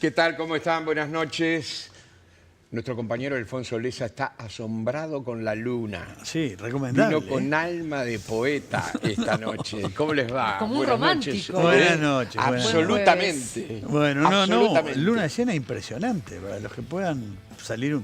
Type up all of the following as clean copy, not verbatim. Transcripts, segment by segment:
¿Qué tal? ¿Cómo están? Buenas noches. Nuestro compañero Alfonso Leza está asombrado con la luna. Sí, recomendable. Vino con alma de poeta esta noche. ¿Cómo les va? Como un Buenas romántico. noches. Buenas noches. Absolutamente. Bueno, Absolutamente. luna llena impresionante para los que puedan salir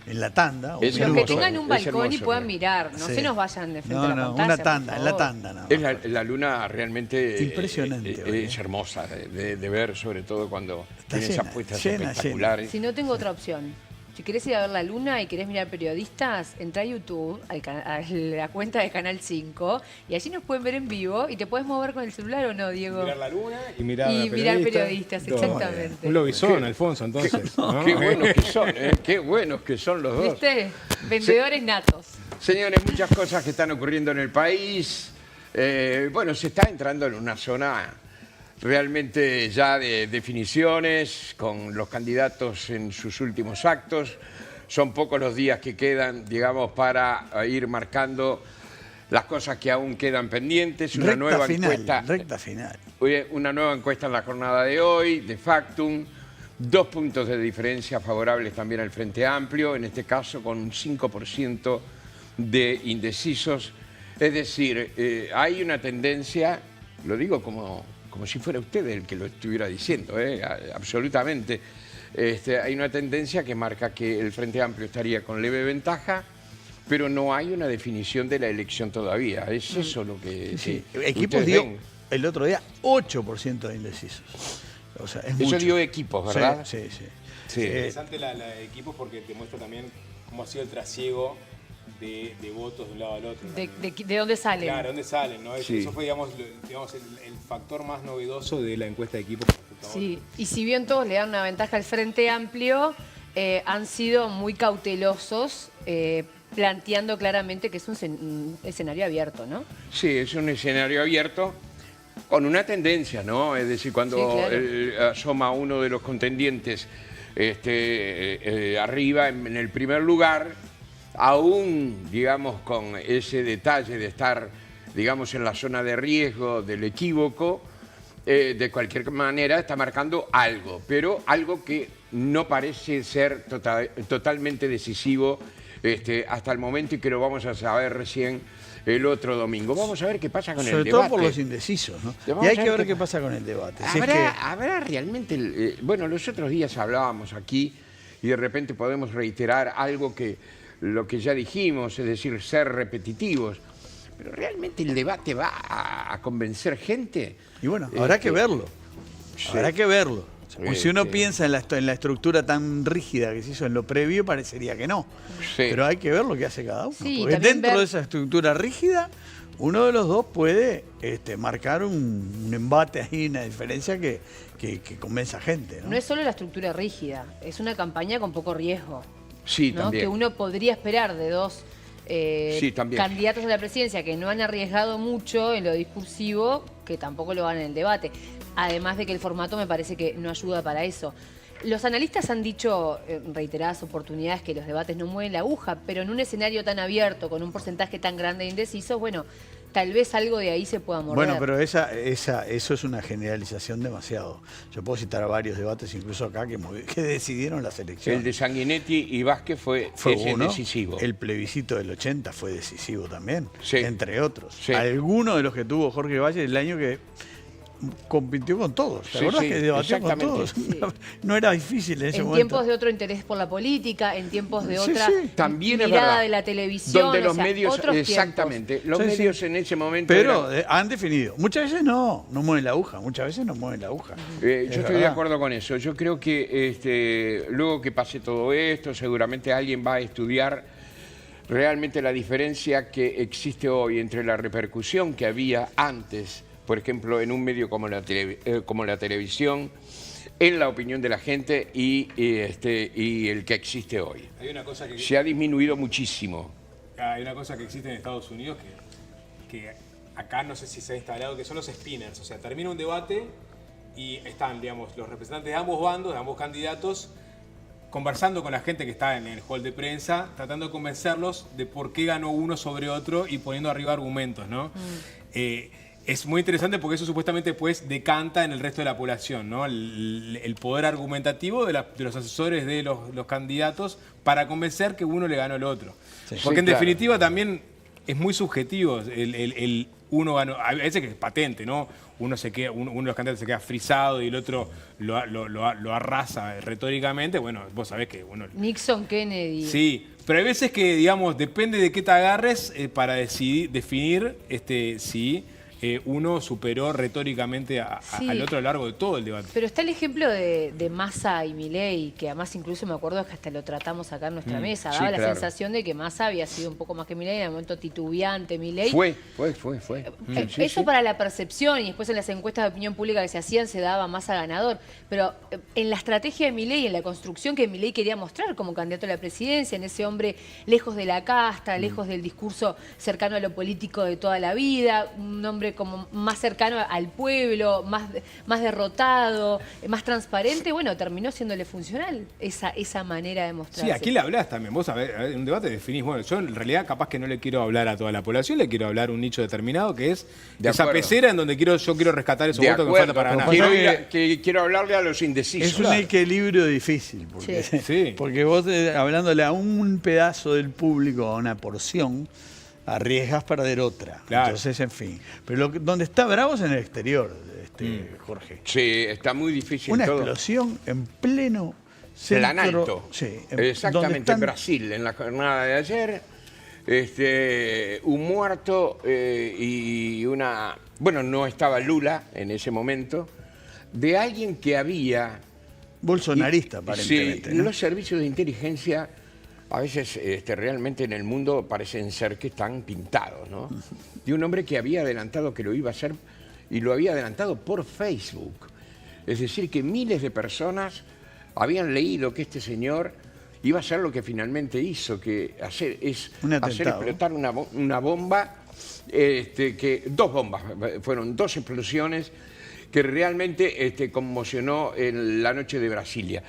en la tanda. Es Los que hermoso, tengan un es balcón y hermoso, puedan ¿no? mirar, no Sí. se nos vayan de frente a la No, pantalla. una tanda, por en la favor. tanda. No. Es la luna realmente Impresionante hoy, es hermosa de ver, sobre todo cuando Está tiene llena, esas puestas llena. espectaculares. Si no, tengo otra opción. Si querés ir a ver la luna y querés mirar periodistas, entra a YouTube, a la cuenta de Canal 5, y allí nos pueden ver en vivo y te puedes mover con el celular o no, Diego. Mirar la luna y mirar, Y a mirar periodistas, Todo. exactamente. Un lobizón, Alfonso, entonces. ¿no? Qué buenos que son, qué buenos que son los dos. ¿Viste? Vendedores natos. Señores, muchas cosas que están ocurriendo en el país. Bueno, se está entrando en una zona realmente ya de definiciones, con los candidatos en sus últimos actos. Son pocos los días que quedan, digamos, para ir marcando las cosas que aún quedan pendientes. Una nueva encuesta. Recta final. Una nueva encuesta en la jornada de hoy, de Factum. 2 puntos de diferencia favorables también al Frente Amplio, en este caso con un 5% de indecisos. Es decir, hay una tendencia, lo digo como si fuera usted el que lo estuviera diciendo, absolutamente. Hay una tendencia que marca que el Frente Amplio estaría con leve ventaja, pero no hay una definición de la elección todavía. Es eso lo que Sí. ustedes Equipos dio ven. el otro día 8% de indecisos. O sea, es Eso mucho. dio equipos, ¿verdad? Sí. Sí. Es interesante la de equipos porque te muestra también cómo ha sido el trasiego de votos de un lado al otro. ¿De dónde salen? Claro, ¿dónde salen? ¿no? Sí. Eso fue, digamos, el factor más novedoso de la encuesta de equipos. Sí, y si bien todos le dan una ventaja al Frente Amplio, han sido muy cautelosos, planteando claramente que es un escenario abierto, ¿no? Sí, es un escenario abierto con una tendencia, ¿no? Es decir, cuando Sí, claro. asoma uno de los contendientes arriba en el primer lugar, aún, digamos, con ese detalle de estar, digamos, en la zona de riesgo del equívoco, de cualquier manera está marcando algo, pero algo que no parece ser totalmente decisivo hasta el momento y que lo vamos a saber recién el otro domingo. Vamos a ver qué pasa con el debate. Sobre todo por los indecisos, ¿no? Vamos Y hay a que ver ver qué qué pasa con el debate. Si es que ¿Habrá realmente... bueno, los otros días hablábamos aquí y de repente podemos reiterar algo que lo que ya dijimos, es decir, ser repetitivos. Pero ¿realmente el debate va a convencer gente? Y bueno, habrá que verlo. Sí. Habrá que verlo. Sí, Si uno sí. piensa en la estructura tan rígida que se hizo en lo previo, parecería que no. Sí. Pero hay que ver lo que hace cada uno. Sí, porque también dentro ver- de esa estructura rígida, uno de los dos puede marcar un embate ahí, una diferencia que convenza a gente, ¿no? No es solo la estructura rígida, es una campaña con poco riesgo. Sí, ¿no? también. Que uno podría esperar de dos Sí, también. candidatos a la presidencia que no han arriesgado mucho en lo discursivo, que tampoco lo van en el debate. Además de que el formato me parece que no ayuda para eso. Los analistas han dicho en reiteradas oportunidades que los debates no mueven la aguja, pero en un escenario tan abierto, con un porcentaje tan grande de indecisos, bueno, tal vez algo de ahí se pueda morder. Bueno, pero eso es una generalización demasiado. Yo puedo citar varios debates, incluso acá, que decidieron las elecciones. El de Sanguinetti y Vázquez fue ese uno. decisivo. El plebiscito del 80 fue decisivo también, Sí. entre otros. Sí. Alguno de los que tuvo Jorge Valle el año que compitió con todos. ¿Te Sí, acordás sí, que debatió con exactamente. todos? Sí. No era difícil en ese en momento. tiempos de otro interés por la política, en tiempos de Sí, otra sí. También es mirada verdad. de la televisión, Donde los o sea, medios, otros exactamente, los Sí, sí. medios en ese momento Pero eran- han definido. Muchas veces no mueven la aguja. Muchas veces no mueven la aguja. yo Es estoy de verdad. acuerdo con eso. Yo creo que luego que pase todo esto, seguramente alguien va a estudiar realmente la diferencia que existe hoy entre la repercusión que había antes, por ejemplo, en un medio como la televisión, en la opinión de la gente y el que existe hoy. Hay una cosa que... Se ha disminuido muchísimo. Hay una cosa que existe en Estados Unidos que acá no sé si se ha instalado, que son los spinners. O sea, termina un debate y están, digamos, los representantes de ambos bandos, de ambos candidatos, conversando con la gente que está en el hall de prensa, tratando de convencerlos de por qué ganó uno sobre otro y poniendo arriba argumentos, ¿no? es muy interesante porque eso supuestamente pues decanta en el resto de la población, ¿no? El poder argumentativo de los asesores de los candidatos para convencer que uno le ganó al otro. Sí. Porque Sí, en claro. definitiva también es muy subjetivo el uno ganó, a veces que es patente, ¿no? Uno de los candidatos se queda frisado y el otro lo arrasa retóricamente. Bueno, vos sabés que uno... Nixon, Kennedy. Sí, pero hay veces que, digamos, depende de qué te agarres para definir si uno superó retóricamente Sí. al otro a lo largo de todo el debate. Pero está el ejemplo de Massa y Milei, que además incluso me acuerdo que hasta lo tratamos acá en nuestra mesa. sí, Daba la claro. sensación de que Massa había sido un poco más que Milei, en el momento titubeante Milei. Fue. Sí, Eso sí. para la percepción, y después en las encuestas de opinión pública que se hacían se daba Massa ganador. Pero en la estrategia de Milei, en la construcción que Milei quería mostrar como candidato a la presidencia, en ese hombre lejos de la casta, lejos del discurso cercano a lo político de toda la vida, un hombre como más cercano al pueblo, más derrotado, más transparente, bueno, terminó siéndole funcional esa manera de mostrarse. Sí, aquí le hablás también. Vos en un debate definís, bueno, yo en realidad capaz que no le quiero hablar a toda la población, le quiero hablar a un nicho determinado que es De esa acuerdo. pecera en donde yo quiero rescatar esos De votos que me falta acuerdo, para ganar. quiero hablarle a los indecisos. Es un equilibrio difícil, porque, Sí. Sí. porque vos hablándole a un pedazo del público, a una porción, arriesgas perder otra. Claro. Entonces, en fin. Pero donde está bravo es en el exterior, Jorge. Sí, está muy difícil Una todo. explosión en pleno centro. Planalto. Sí, Exactamente, donde están- en Brasil, en la jornada de ayer. Un muerto y una... Bueno, no estaba Lula en ese momento. De alguien que había... Bolsonarista, aparentemente. Sí, ¿no? los servicios de inteligencia a veces realmente en el mundo parecen ser que están pintados, ¿no? De un hombre que había adelantado que lo iba a hacer y lo había adelantado por Facebook. Es decir, que miles de personas habían leído que este señor iba a hacer lo que finalmente hizo, que hacer Un atentado. hacer explotar una bomba, dos bombas, fueron dos explosiones que realmente conmocionó en la noche de Brasilia.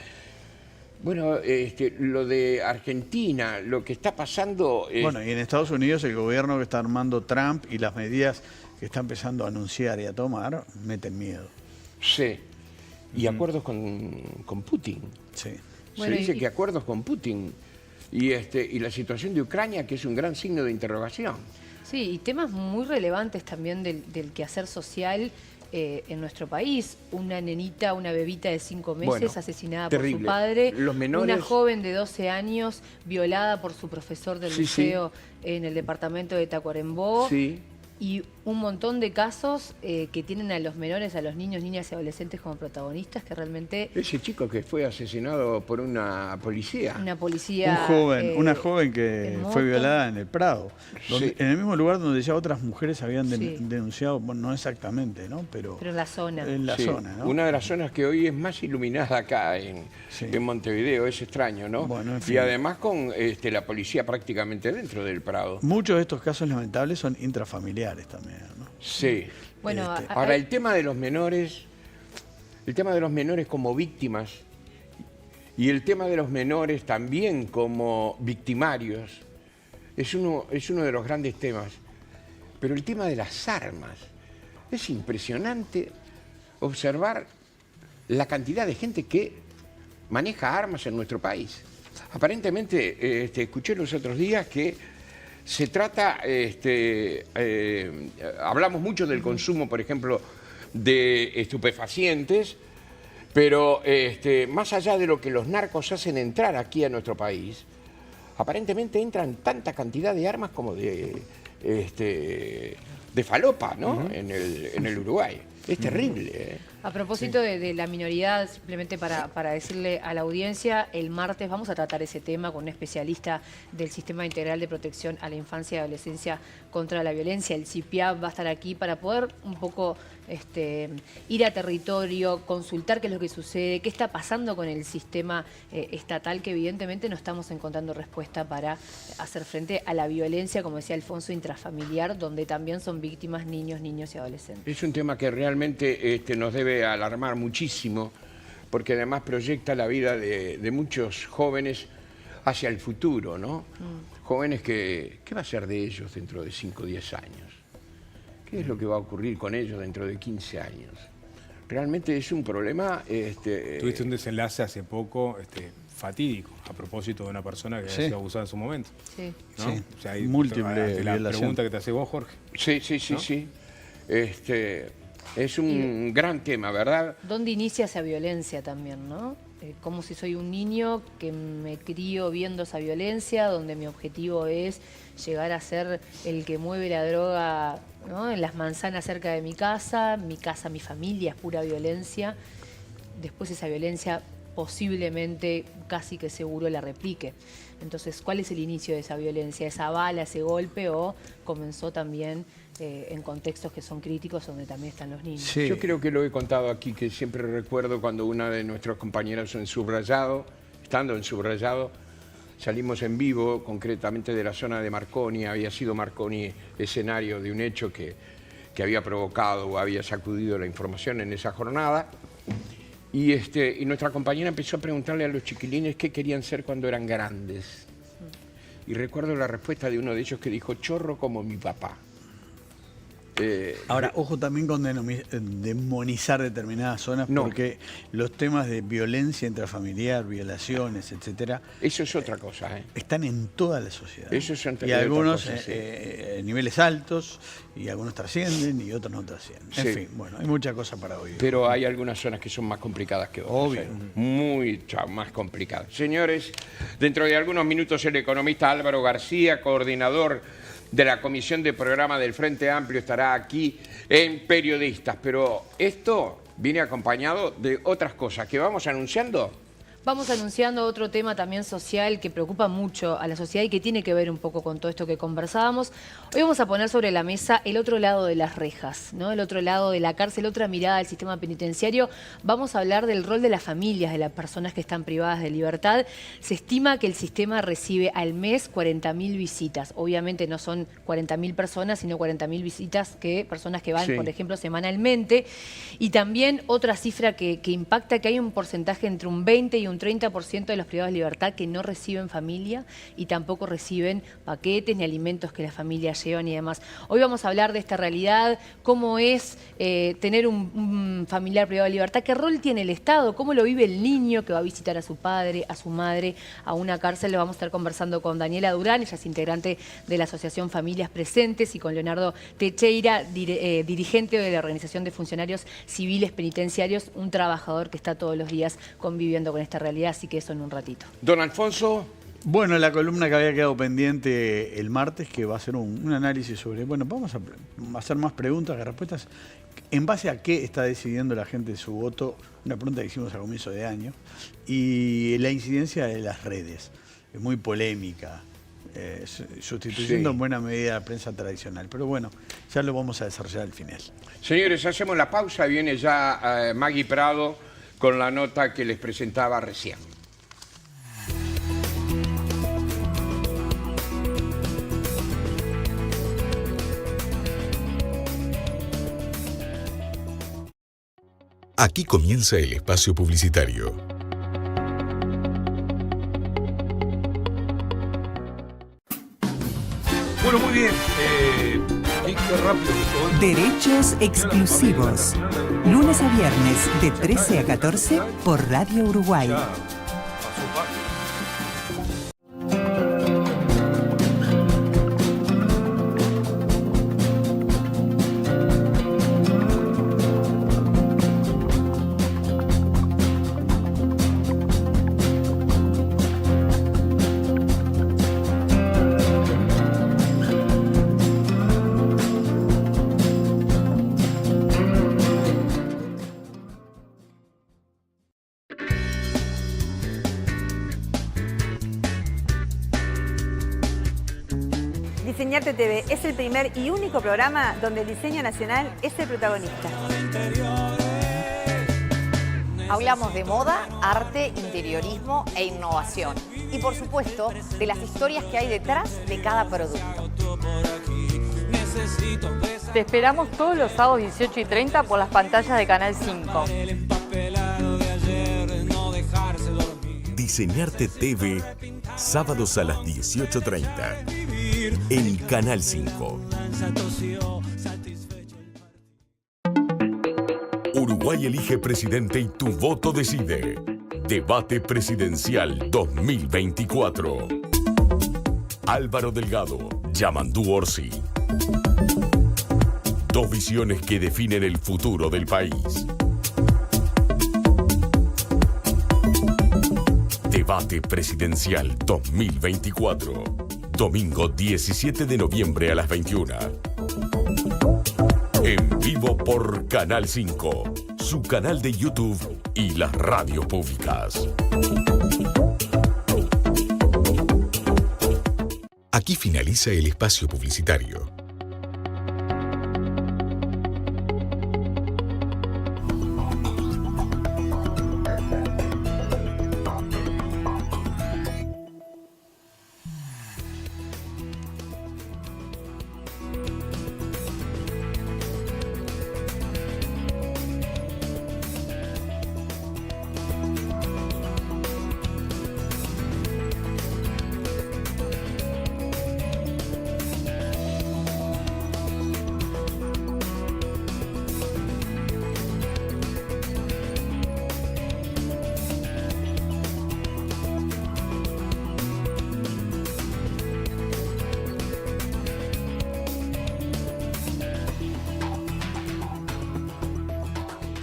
Bueno, lo de Argentina, lo que está pasando... Bueno, y en Estados Unidos el gobierno que está armando Trump y las medidas que está empezando a anunciar y a tomar meten miedo. Sí, y acuerdos con Putin. Sí. Bueno, Se dice y- que acuerdos con Putin y la situación de Ucrania, que es un gran signo de interrogación. Sí, y temas muy relevantes también del quehacer social en nuestro país. Una nenita, una bebita de 5 meses Bueno, asesinada por su terrible. padre. Los menores- Una joven de 12 años violada por su profesor del Sí, sí. liceo en el departamento de Tacuarembó. Sí. Y un montón de casos que tienen a los menores, a los niños, niñas y adolescentes como protagonistas, que realmente Ese chico que fue asesinado por una policía. una policía... Una joven que en moto. fue violada en el Prado, Sí. en el mismo lugar donde ya otras mujeres habían Sí. denunciado, bueno, no exactamente, ¿no? Pero Pero en la zona. en la Sí, zona, ¿no? una de las zonas que hoy es más iluminada acá Sí. en Montevideo, es extraño, ¿no? Bueno, en fin. Y además con la policía prácticamente dentro del Prado. Muchos de estos casos lamentables son intrafamiliares también, ¿no? Sí. Bueno, Ahora, el tema de los menores como víctimas y el tema de los menores también como victimarios es uno de los grandes temas. Pero el tema de las armas, es impresionante observar la cantidad de gente que maneja armas en nuestro país. Aparentemente, escuché los otros días que se trata, hablamos mucho del consumo, por ejemplo, de estupefacientes, pero más allá de lo que los narcos hacen entrar aquí a nuestro país, aparentemente entran tanta cantidad de armas como de falopa, ¿no? En el Uruguay. Es terrible, ¿eh? A propósito de la minoridad, simplemente para decirle a la audiencia, el martes vamos a tratar ese tema con un especialista del Sistema Integral de Protección a la Infancia y Adolescencia contra la Violencia. El CIPIAP va a estar aquí para poder un poco ir a territorio, consultar qué es lo que sucede, qué está pasando con el sistema estatal, que evidentemente no estamos encontrando respuesta para hacer frente a la violencia, como decía Alfonso, intrafamiliar, donde también son víctimas niños, niños y adolescentes. Es un tema que realmente nos debe alarmar muchísimo, porque además proyecta la vida de muchos jóvenes hacia el futuro, ¿no? Jóvenes ¿qué va a ser de ellos dentro de 5 o 10 años? ¿Qué es lo que va a ocurrir con ellos dentro de 15 años? Realmente es un problema... Tuviste un desenlace hace poco fatídico, a propósito de una persona que había sido abusada en su momento. Sí. ¿no? Sí. O sea, Múltiple la violación. pregunta que te haces vos, Jorge. Sí, sí, sí, ¿no? sí. Es un gran tema, ¿verdad? ¿Dónde inicia esa violencia también, no? Como si soy un niño que me crío viendo esa violencia, donde mi objetivo es llegar a ser el que mueve la droga, ¿no? En las manzanas cerca de mi casa, mi familia es pura violencia. Después esa violencia posiblemente, casi que seguro, la replique. Entonces, ¿cuál es el inicio de esa violencia? ¿Esa bala, ese golpe, o comenzó también en contextos que son críticos donde también están los niños? Sí. Yo creo que lo he contado aquí, que siempre recuerdo cuando una de nuestros compañeros en Subrayado, estando en Subrayado, salimos en vivo, concretamente de la zona de Marconi. Había sido Marconi escenario de un hecho que había provocado o había sacudido la información en esa jornada. Y nuestra compañera empezó a preguntarle a los chiquilines qué querían ser cuando eran grandes. Y recuerdo la respuesta de uno de ellos que dijo, chorro como mi papá. Ahora, ojo también con demonizar determinadas zonas, No. porque los temas de violencia intrafamiliar, violaciones, etcétera, Eso es otra cosa, ¿eh? están en toda la sociedad. Eso es y algunos otra cosa, sí. niveles altos, y algunos trascienden y otros no trascienden. Sí. En fin, bueno, hay mucha cosa para oír. Pero hay algunas zonas que son más complicadas que otras. Obvio. Mucho más complicadas. Señores, dentro de algunos minutos el economista Álvaro García, coordinador de la Comisión de Programa del Frente Amplio, estará aquí en Periodistas. Pero esto viene acompañado de otras cosas que vamos anunciando. Vamos anunciando otro tema también social que preocupa mucho a la sociedad y que tiene que ver un poco con todo esto que conversábamos. Hoy vamos a poner sobre la mesa el otro lado de las rejas, ¿no? El otro lado de la cárcel, otra mirada del sistema penitenciario. Vamos a hablar del rol de las familias, de las personas que están privadas de libertad. Se estima que el sistema recibe al mes 40.000 visitas. Obviamente no son 40.000 personas, sino 40.000 visitas personas que van, Sí. por ejemplo, semanalmente. Y también otra cifra que impacta, que hay un porcentaje entre un 20 y un 30% de los privados de libertad que no reciben familia y tampoco reciben paquetes ni alimentos que las familias llevan y demás. Hoy vamos a hablar de esta realidad, cómo es tener un familiar privado de libertad, qué rol tiene el Estado, cómo lo vive el niño que va a visitar a su padre, a su madre, a una cárcel. Lo vamos a estar conversando con Daniela Durán, ella es integrante de la Asociación Familias Presentes, y con Leonardo Techeira, dirigente de la Organización de Funcionarios Civiles Penitenciarios, un trabajador que está todos los días conviviendo con esta realidad, así que eso en un ratito. Don Alfonso. Bueno, la columna que había quedado pendiente el martes, que va a ser un análisis sobre, bueno, vamos a hacer más preguntas que respuestas. ¿En base a qué está decidiendo la gente su voto? Una pregunta que hicimos a comienzo de año. Y la incidencia de las redes, es muy polémica, sustituyendo Sí. en buena medida la prensa tradicional. Pero bueno, ya lo vamos a desarrollar al final. Señores, hacemos la pausa. Viene ya Maggie Prado con la nota que les presentaba recién. Aquí comienza el espacio publicitario. Bueno, muy bien. Qué rápido que todo. Derechos exclusivos. Lunes a viernes de 13 a 14 por Radio Uruguay. Ya pasó página. Diseñarte TV es el primer y único programa donde el diseño nacional es el protagonista. Hablamos de moda, arte, interiorismo e innovación. Y por supuesto, de las historias que hay detrás de cada producto. Te esperamos todos los sábados 18 y 30 por las pantallas de Canal 5. Diseñarte TV, sábados a las 18:30. En Canal 5. Uruguay elige presidente y tu voto decide. Debate Presidencial 2024. Álvaro Delgado, Yamandú Orsi. Dos visiones que definen el futuro del país. Debate Presidencial 2024. Domingo 17 de noviembre a las 21. En vivo por Canal 5, su canal de YouTube y las radios públicas. Aquí finaliza el espacio publicitario.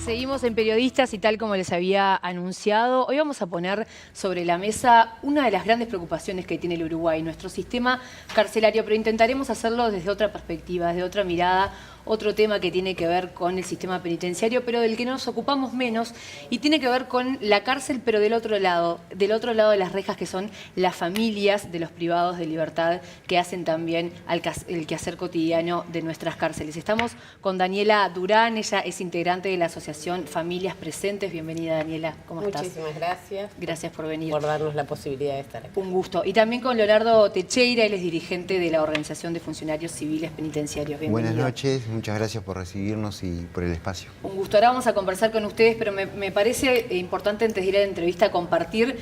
Seguimos en Periodistas y tal como les había anunciado, hoy vamos a poner sobre la mesa una de las grandes preocupaciones que tiene el Uruguay, nuestro sistema carcelario, pero intentaremos hacerlo desde otra perspectiva, desde otra mirada, otro tema que tiene que ver con el sistema penitenciario, pero del que nos ocupamos menos, y tiene que ver con la cárcel, pero del otro lado de las rejas, que son las familias de los privados de libertad que hacen también el quehacer cotidiano de nuestras cárceles. Estamos con Daniela Durán, ella es integrante de la Asociación Familias Presentes. Bienvenida, Daniela, ¿cómo estás? Muchísimas gracias. Gracias por venir. Por darnos la posibilidad de estar aquí. Un gusto. Y también con Leonardo Techeira, él es dirigente de la Organización de Funcionarios Civiles Penitenciarios. Bienvenido. Buenas noches, muchas gracias por recibirnos y por el espacio. Un gusto. Ahora vamos a conversar con ustedes, pero me parece importante antes de ir a la entrevista compartir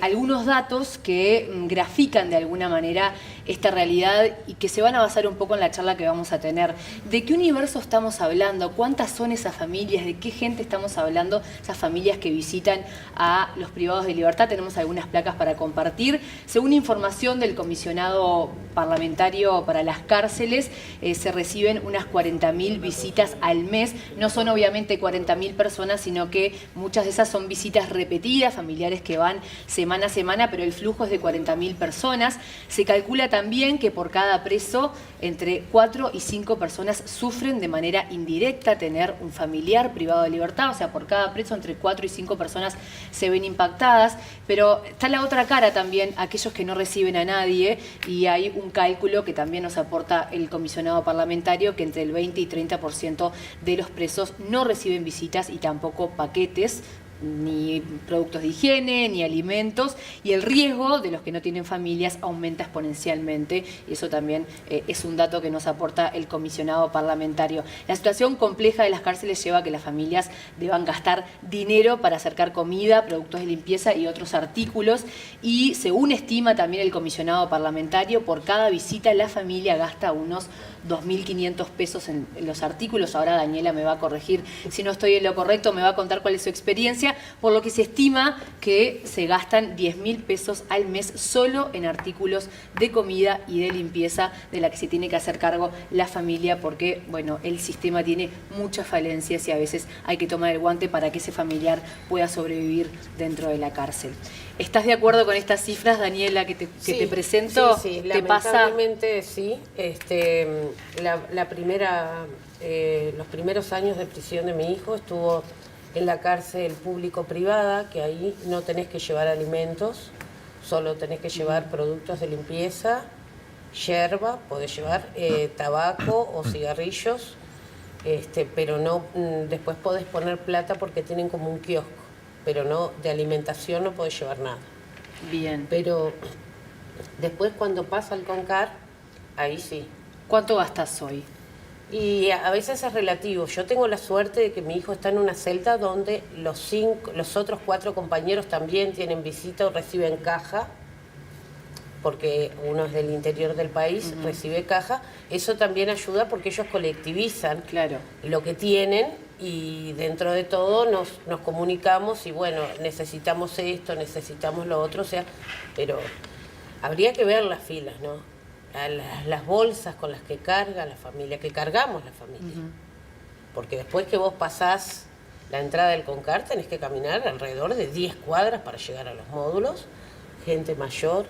algunos datos que grafican de alguna manera esta realidad y que se van a basar un poco en la charla que vamos a tener. ¿De qué universo estamos hablando? ¿Cuántas son esas familias? ¿De qué gente estamos hablando? Esas familias que visitan a los privados de libertad. Tenemos algunas placas para compartir. Según información del comisionado parlamentario para las cárceles, se reciben unas 40.000 visitas al mes. No son obviamente 40.000 personas, sino que muchas de esas son visitas repetidas, familiares que van semana a semana, pero el flujo es de 40.000 personas. Se calcula también que por cada preso, entre 4 y 5 personas sufren de manera indirecta tener un familiar privado de libertad. O sea, por cada preso, entre 4 y 5 personas se ven impactadas. Pero está la otra cara también, aquellos que no reciben a nadie, y hay un cálculo que también nos aporta el comisionado parlamentario, que entre el 20 y 30% de los presos no reciben visitas y tampoco paquetes, ni productos de higiene, ni alimentos, y el riesgo de los que no tienen familias aumenta exponencialmente, y eso también es un dato que nos aporta el comisionado parlamentario. La situación compleja de las cárceles lleva a que las familias deban gastar dinero para acercar comida, productos de limpieza y otros artículos, y según estima también el comisionado parlamentario, por cada visita la familia gasta unos 2.500 pesos en los artículos. Ahora Daniela me va a corregir si no estoy en lo correcto, me va a contar cuál es su experiencia, por lo que se estima que se gastan 10.000 pesos al mes solo en artículos de comida y de limpieza, de la que se tiene que hacer cargo la familia, porque bueno, el sistema tiene muchas falencias y a veces hay que tomar el guante para que ese familiar pueda sobrevivir dentro de la cárcel. ¿Estás de acuerdo con estas cifras, Daniela, que te presento? Sí, ¿Te lamentablemente sí. Los primeros años de prisión de mi hijo estuvo en la cárcel público-privada, que ahí no tenés que llevar alimentos, solo tenés que llevar productos de limpieza, yerba, podés llevar tabaco o cigarrillos, pero no, después podés poner plata porque tienen como un kiosco, pero no, de alimentación no podés llevar nada. Bien. Pero después cuando pasa el CONCAR, ahí sí. ¿Cuánto gastas hoy? Y a veces es relativo. Yo tengo la suerte de que mi hijo está en una celda donde los otros 4 compañeros también tienen visita o reciben caja, porque uno es del interior del país, recibe caja. Eso también ayuda porque ellos colectivizan lo que tienen y dentro de todo nos comunicamos y bueno, necesitamos esto, necesitamos lo otro, o sea, pero habría que ver las filas, ¿no? Las bolsas con las que carga la familia, que cargamos la familia. Porque después que vos pasás la entrada del CONCAR tenés que caminar alrededor de 10 cuadras para llegar a los módulos, gente mayor,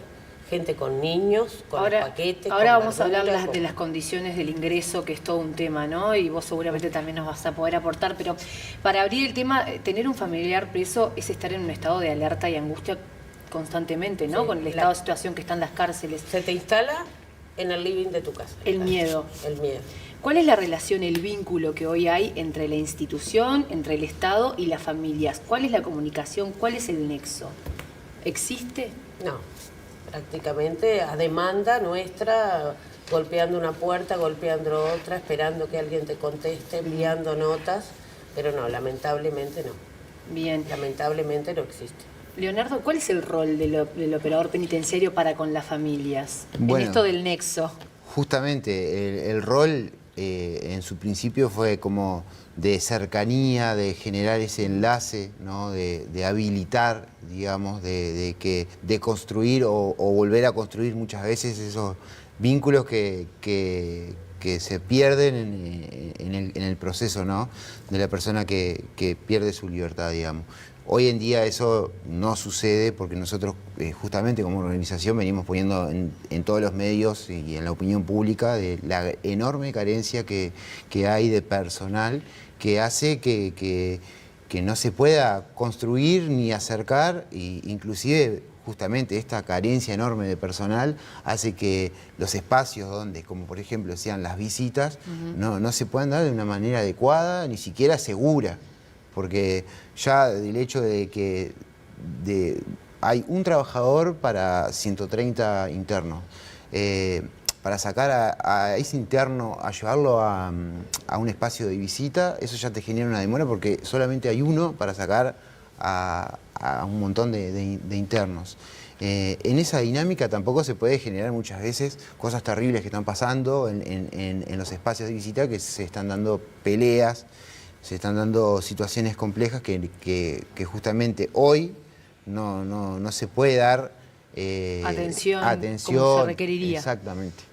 gente con niños, con los paquetes. Ahora vamos a hablar de las condiciones del ingreso, que es todo un tema, ¿no? Y vos seguramente también nos vas a poder aportar, pero para abrir el tema, tener un familiar preso es estar en un estado de alerta y angustia constantemente, ¿no? Sí, con el estado de situación que están las cárceles. Se te instala en el living de tu casa. El miedo. El miedo. ¿Cuál es la relación, el vínculo que hoy hay entre la institución, entre el Estado y las familias? ¿Cuál es la comunicación? ¿Cuál es el nexo? ¿Existe? No, prácticamente a demanda nuestra, golpeando una puerta, golpeando otra, esperando que alguien te conteste, enviando notas, pero no, lamentablemente no. Bien. Lamentablemente no existe. Leonardo, ¿cuál es el rol del operador penitenciario para con las familias Bueno, en esto del nexo? Justamente el rol en su principio fue como de cercanía, de generar ese enlace, ¿no? de habilitar, digamos, de construir o volver a construir muchas veces esos vínculos que se pierden en el proceso, ¿no? De la persona que pierde su libertad, digamos. Hoy en día eso no sucede porque nosotros justamente como organización venimos poniendo en todos los medios y en la opinión pública de la enorme carencia que hay de personal que hace que no se pueda construir ni acercar, e inclusive justamente esta carencia enorme de personal hace que los espacios donde, como por ejemplo sean las visitas, no se puedan dar de una manera adecuada, ni siquiera segura. Porque ya el hecho de que hay un trabajador para 130 internos, para sacar a ese interno, a llevarlo a un espacio de visita, eso ya te genera una demora porque solamente hay uno para sacar a un montón de internos. En esa dinámica tampoco se puede generar muchas veces cosas terribles que están pasando en los espacios de visita, que se están dando peleas, se están dando situaciones complejas que justamente hoy no se puede dar atención como se requeriría. Exactamente.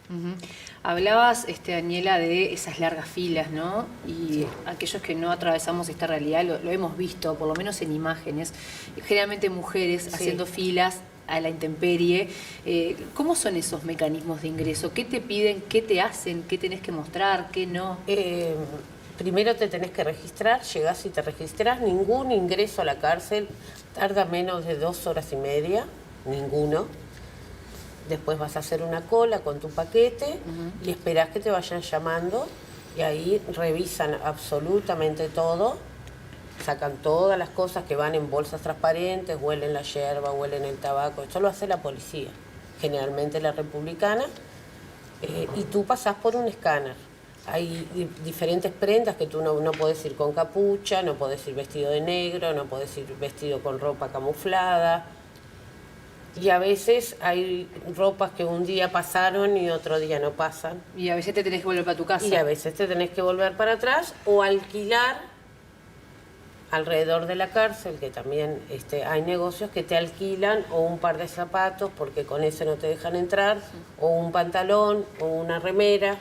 Hablabas, Daniela, de esas largas filas, ¿no? Y aquellos que no atravesamos esta realidad lo hemos visto, por lo menos en imágenes, generalmente mujeres haciendo filas a la intemperie. ¿Cómo son esos mecanismos de ingreso? ¿Qué te piden? ¿Qué te hacen? ¿Qué tenés que mostrar? ¿Qué no? Primero te tenés que registrar, llegás y te registrás. Ningún ingreso a la cárcel tarda menos de 2 horas y media, ninguno. Después vas a hacer una cola con tu paquete y esperás que te vayan llamando y ahí revisan absolutamente todo, sacan todas las cosas que van en bolsas transparentes, huelen la yerba, huelen el tabaco. Esto lo hace la policía, generalmente la republicana, y tú pasás por un escáner. Hay diferentes prendas que tú no podés ir con capucha, no podés ir vestido de negro, no podés ir vestido con ropa camuflada. Y a veces hay ropas que un día pasaron y otro día no pasan. Y a veces te tenés que volver para tu casa. Y a veces te tenés que volver para atrás o alquilar alrededor de la cárcel, que también hay negocios que te alquilan o un par de zapatos porque con ese no te dejan entrar, o un pantalón o una remera.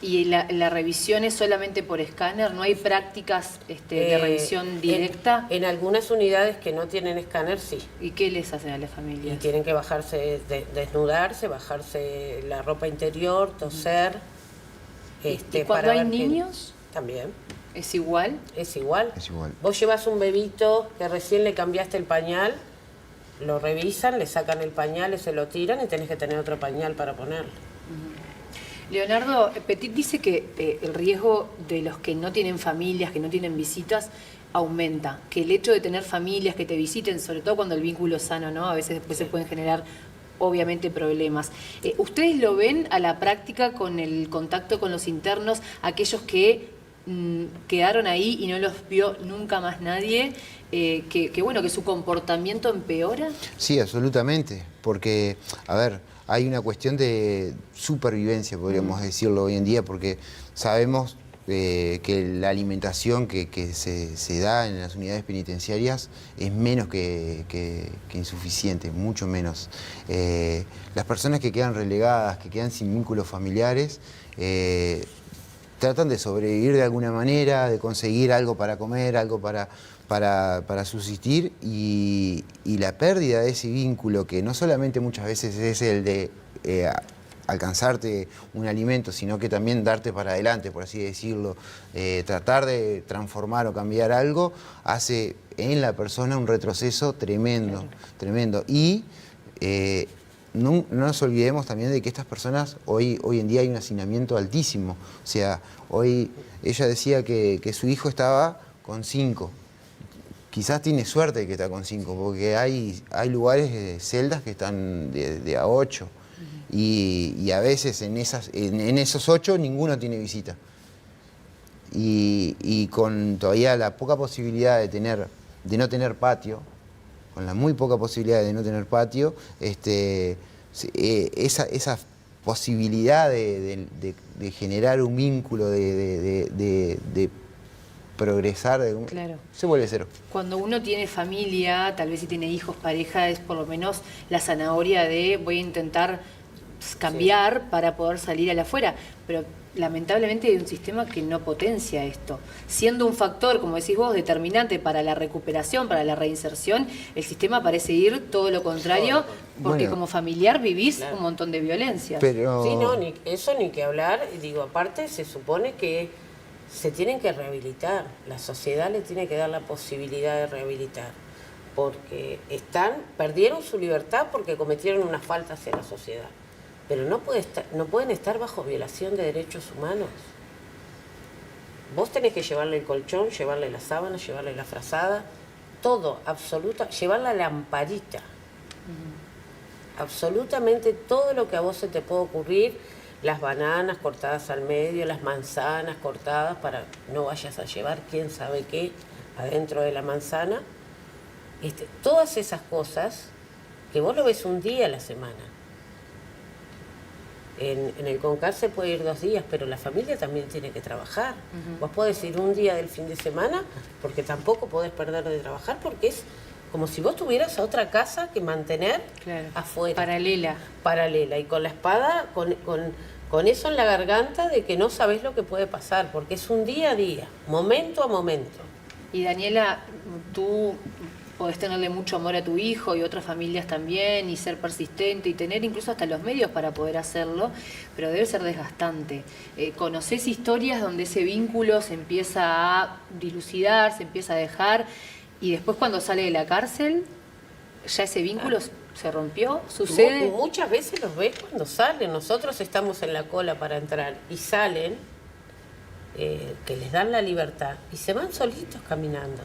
¿Y la revisión es solamente por escáner? ¿No hay prácticas de revisión directa? En algunas unidades que no tienen escáner, sí. ¿Y qué les hacen a las familias? Y tienen que bajarse, desnudarse, bajarse la ropa interior, toser. ¿Y cuando hay niños? También. ¿Es igual? Es igual. Es igual. Vos llevas un bebito que recién le cambiaste el pañal, lo revisan, le sacan el pañal, se lo tiran y tenés que tener otro pañal para ponerlo. Leonardo, Petit dice que el riesgo de los que no tienen familias, que no tienen visitas, aumenta. Que el hecho de tener familias que te visiten, sobre todo cuando el vínculo es sano, ¿no? A veces después se pueden generar, obviamente, problemas. ¿Ustedes lo ven a la práctica con el contacto con los internos, aquellos que quedaron ahí y no los vio nunca más nadie, que su comportamiento empeora? Sí, absolutamente, porque, a ver, hay una cuestión de supervivencia, podríamos decirlo hoy en día, porque sabemos que la alimentación que se da en las unidades penitenciarias es menos que insuficiente, mucho menos. Las personas que quedan relegadas, que quedan sin vínculos familiares, tratan de sobrevivir de alguna manera, de conseguir algo para comer, algo para subsistir, y la pérdida de ese vínculo, que no solamente muchas veces es el de alcanzarte un alimento, sino que también darte para adelante, por así decirlo, tratar de transformar o cambiar algo, hace en la persona un retroceso tremendo, tremendo. Y no nos olvidemos también de que estas personas, hoy en día hay un hacinamiento altísimo. O sea, hoy ella decía que su hijo estaba con 5. Quizás tiene suerte de que está con 5, porque hay lugares, celdas que están de a 8. Y a veces en esos 8 ninguno tiene visita. Y con todavía la poca posibilidad de no tener patio, con la muy poca posibilidad de no tener patio, esa posibilidad de generar un vínculo, de progresar, claro, se vuelve cero. Cuando uno tiene familia, tal vez si tiene hijos, pareja, es por lo menos la zanahoria de voy a intentar cambiar para poder salir a la afuera, pero lamentablemente hay un sistema que no potencia esto. Siendo un factor, como decís vos, determinante para la recuperación, para la reinserción, el sistema parece ir todo lo contrario, porque como familiar vivís un montón de violencias. Pero... Sí, no, eso ni que hablar. Digo, aparte se supone que se tienen que rehabilitar. La sociedad le tiene que dar la posibilidad de rehabilitar, porque perdieron su libertad porque cometieron unas faltas en la sociedad. Pero no pueden estar bajo violación de derechos humanos. Vos tenés que llevarle el colchón, llevarle la sábana, llevarle la frazada, todo, llevar la lamparita. Absolutamente todo lo que a vos se te puede ocurrir, las bananas cortadas al medio, las manzanas cortadas para no vayas a llevar quién sabe qué adentro de la manzana. Todas esas cosas que vos lo ves un día a la semana. En el CONCAR se puede ir 2 días, pero la familia también tiene que trabajar. Vos podés ir un día del fin de semana, porque tampoco podés perder de trabajar, porque es como si vos tuvieras a otra casa que mantener afuera. Paralela. Y con la espada, con eso en la garganta de que no sabés lo que puede pasar, porque es un día a día, momento a momento. Y Daniela, tú podés tenerle mucho amor a tu hijo y otras familias también, y ser persistente y tener incluso hasta los medios para poder hacerlo, pero debe ser desgastante. ¿Conocés historias donde ese vínculo se empieza a dilucidar, se empieza a dejar, y después cuando sale de la cárcel, ya ese vínculo se rompió? ¿Sucede? Muchas veces los ves cuando salen. Nosotros estamos en la cola para entrar y salen, que les dan la libertad, y se van solitos caminando.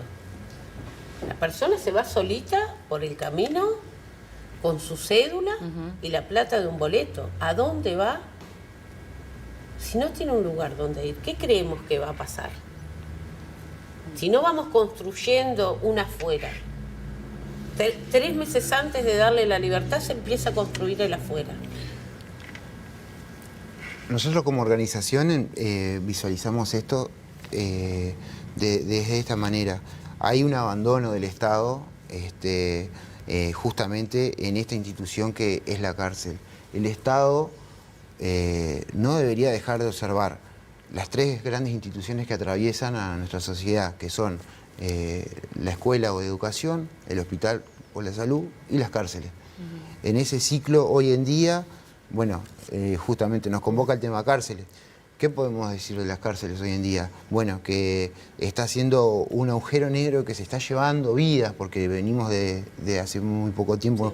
La persona se va solita por el camino con su cédula y la plata de un boleto. ¿A dónde va? Si no tiene un lugar donde ir, ¿qué creemos que va a pasar? Si no vamos construyendo una afuera. 3 meses antes de darle la libertad se empieza a construir el afuera. Nosotros como organización visualizamos esto de esta manera. Hay un abandono del Estado justamente en esta institución que es la cárcel. El Estado no debería dejar de observar las 3 grandes instituciones que atraviesan a nuestra sociedad, que son la escuela o educación, el hospital o la salud y las cárceles. En ese ciclo hoy en día, bueno, justamente nos convoca el tema cárceles. ¿Qué podemos decir de las cárceles hoy en día? Bueno, que está haciendo un agujero negro que se está llevando vidas, porque venimos de hace muy poco tiempo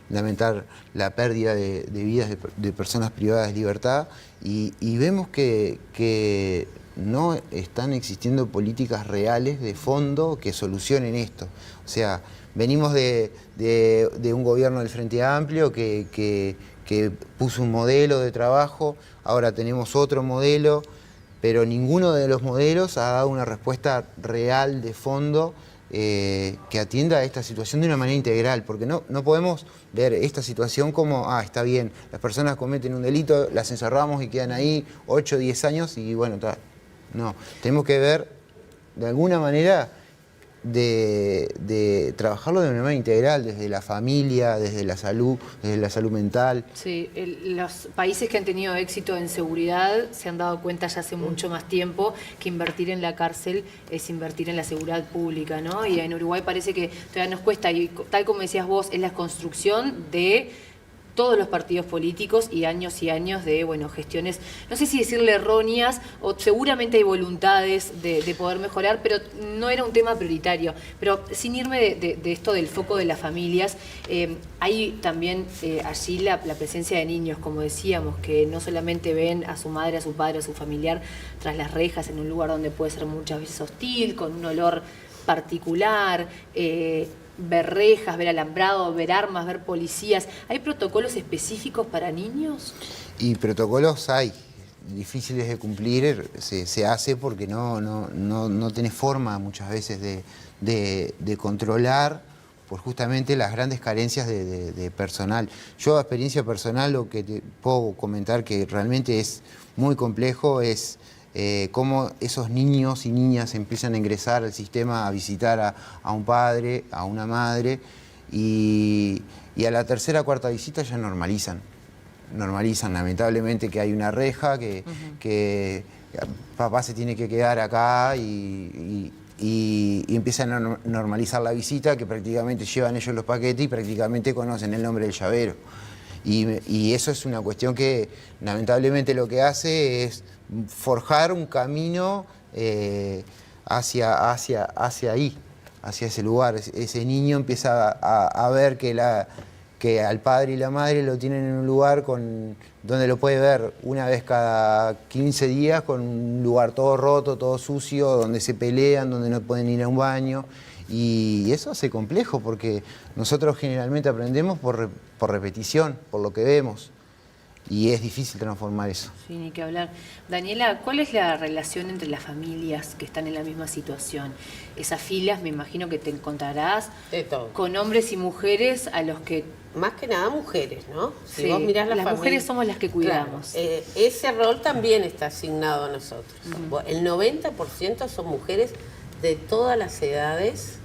lamentar la pérdida de vidas de personas privadas de libertad, y vemos que no están existiendo políticas reales de fondo que solucionen esto. O sea, venimos de un gobierno del Frente Amplio que puso un modelo de trabajo, ahora tenemos otro modelo, pero ninguno de los modelos ha dado una respuesta real de fondo que atienda a esta situación de una manera integral, porque no podemos ver esta situación como, está bien, las personas cometen un delito, las encerramos y quedan ahí 8 o 10 años y bueno, está. No, tenemos que ver de alguna manera de trabajarlo de una manera integral, desde la familia, desde la salud mental. Sí, los países que han tenido éxito en seguridad se han dado cuenta ya hace mucho más tiempo que invertir en la cárcel es invertir en la seguridad pública, ¿no? Y en Uruguay parece que todavía nos cuesta, y tal como decías vos, es la construcción de todos los partidos políticos y años de, bueno, gestiones, no sé si decirle erróneas, o seguramente hay voluntades de poder mejorar, pero no era un tema prioritario. Pero sin irme de esto del foco de las familias, hay también allí la presencia de niños, como decíamos, que no solamente ven a su madre, a su padre, a su familiar tras las rejas en un lugar donde puede ser muchas veces hostil, con un olor particular, ver rejas, ver alambrado, ver armas, ver policías. ¿Hay protocolos específicos para niños? Y protocolos hay, difíciles de cumplir, se hace porque no tenés forma muchas veces de controlar por justamente las grandes carencias de personal. Yo, a experiencia personal, lo que te puedo comentar que realmente es muy complejo es cómo esos niños y niñas empiezan a ingresar al sistema, a visitar a un padre, a una madre, y a la tercera o cuarta visita ya normalizan lamentablemente que hay una reja, que papá se tiene que quedar acá y empiezan a normalizar la visita, que prácticamente llevan ellos los paquetes y prácticamente conocen el nombre del llavero. Y eso es una cuestión que lamentablemente lo que hace es forjar un camino hacia ahí, hacia ese lugar. Ese niño empieza a ver que al padre y la madre lo tienen en un lugar donde lo puede ver una vez cada 15 días, con un lugar todo roto, todo sucio, donde se pelean, donde no pueden ir a un baño. Y eso hace complejo porque nosotros generalmente aprendemos por repetición, por lo que vemos. Y es difícil transformar eso. Sí, ni que hablar. Daniela, ¿cuál es la relación entre las familias que están en la misma situación? Esas filas, me imagino que te encontrarás con hombres y mujeres a los que... Más que nada mujeres, ¿no? Si sí, vos mirás las mujeres somos las que cuidamos. Claro, ese rol también está asignado a nosotros. El 90% son mujeres de todas las edades,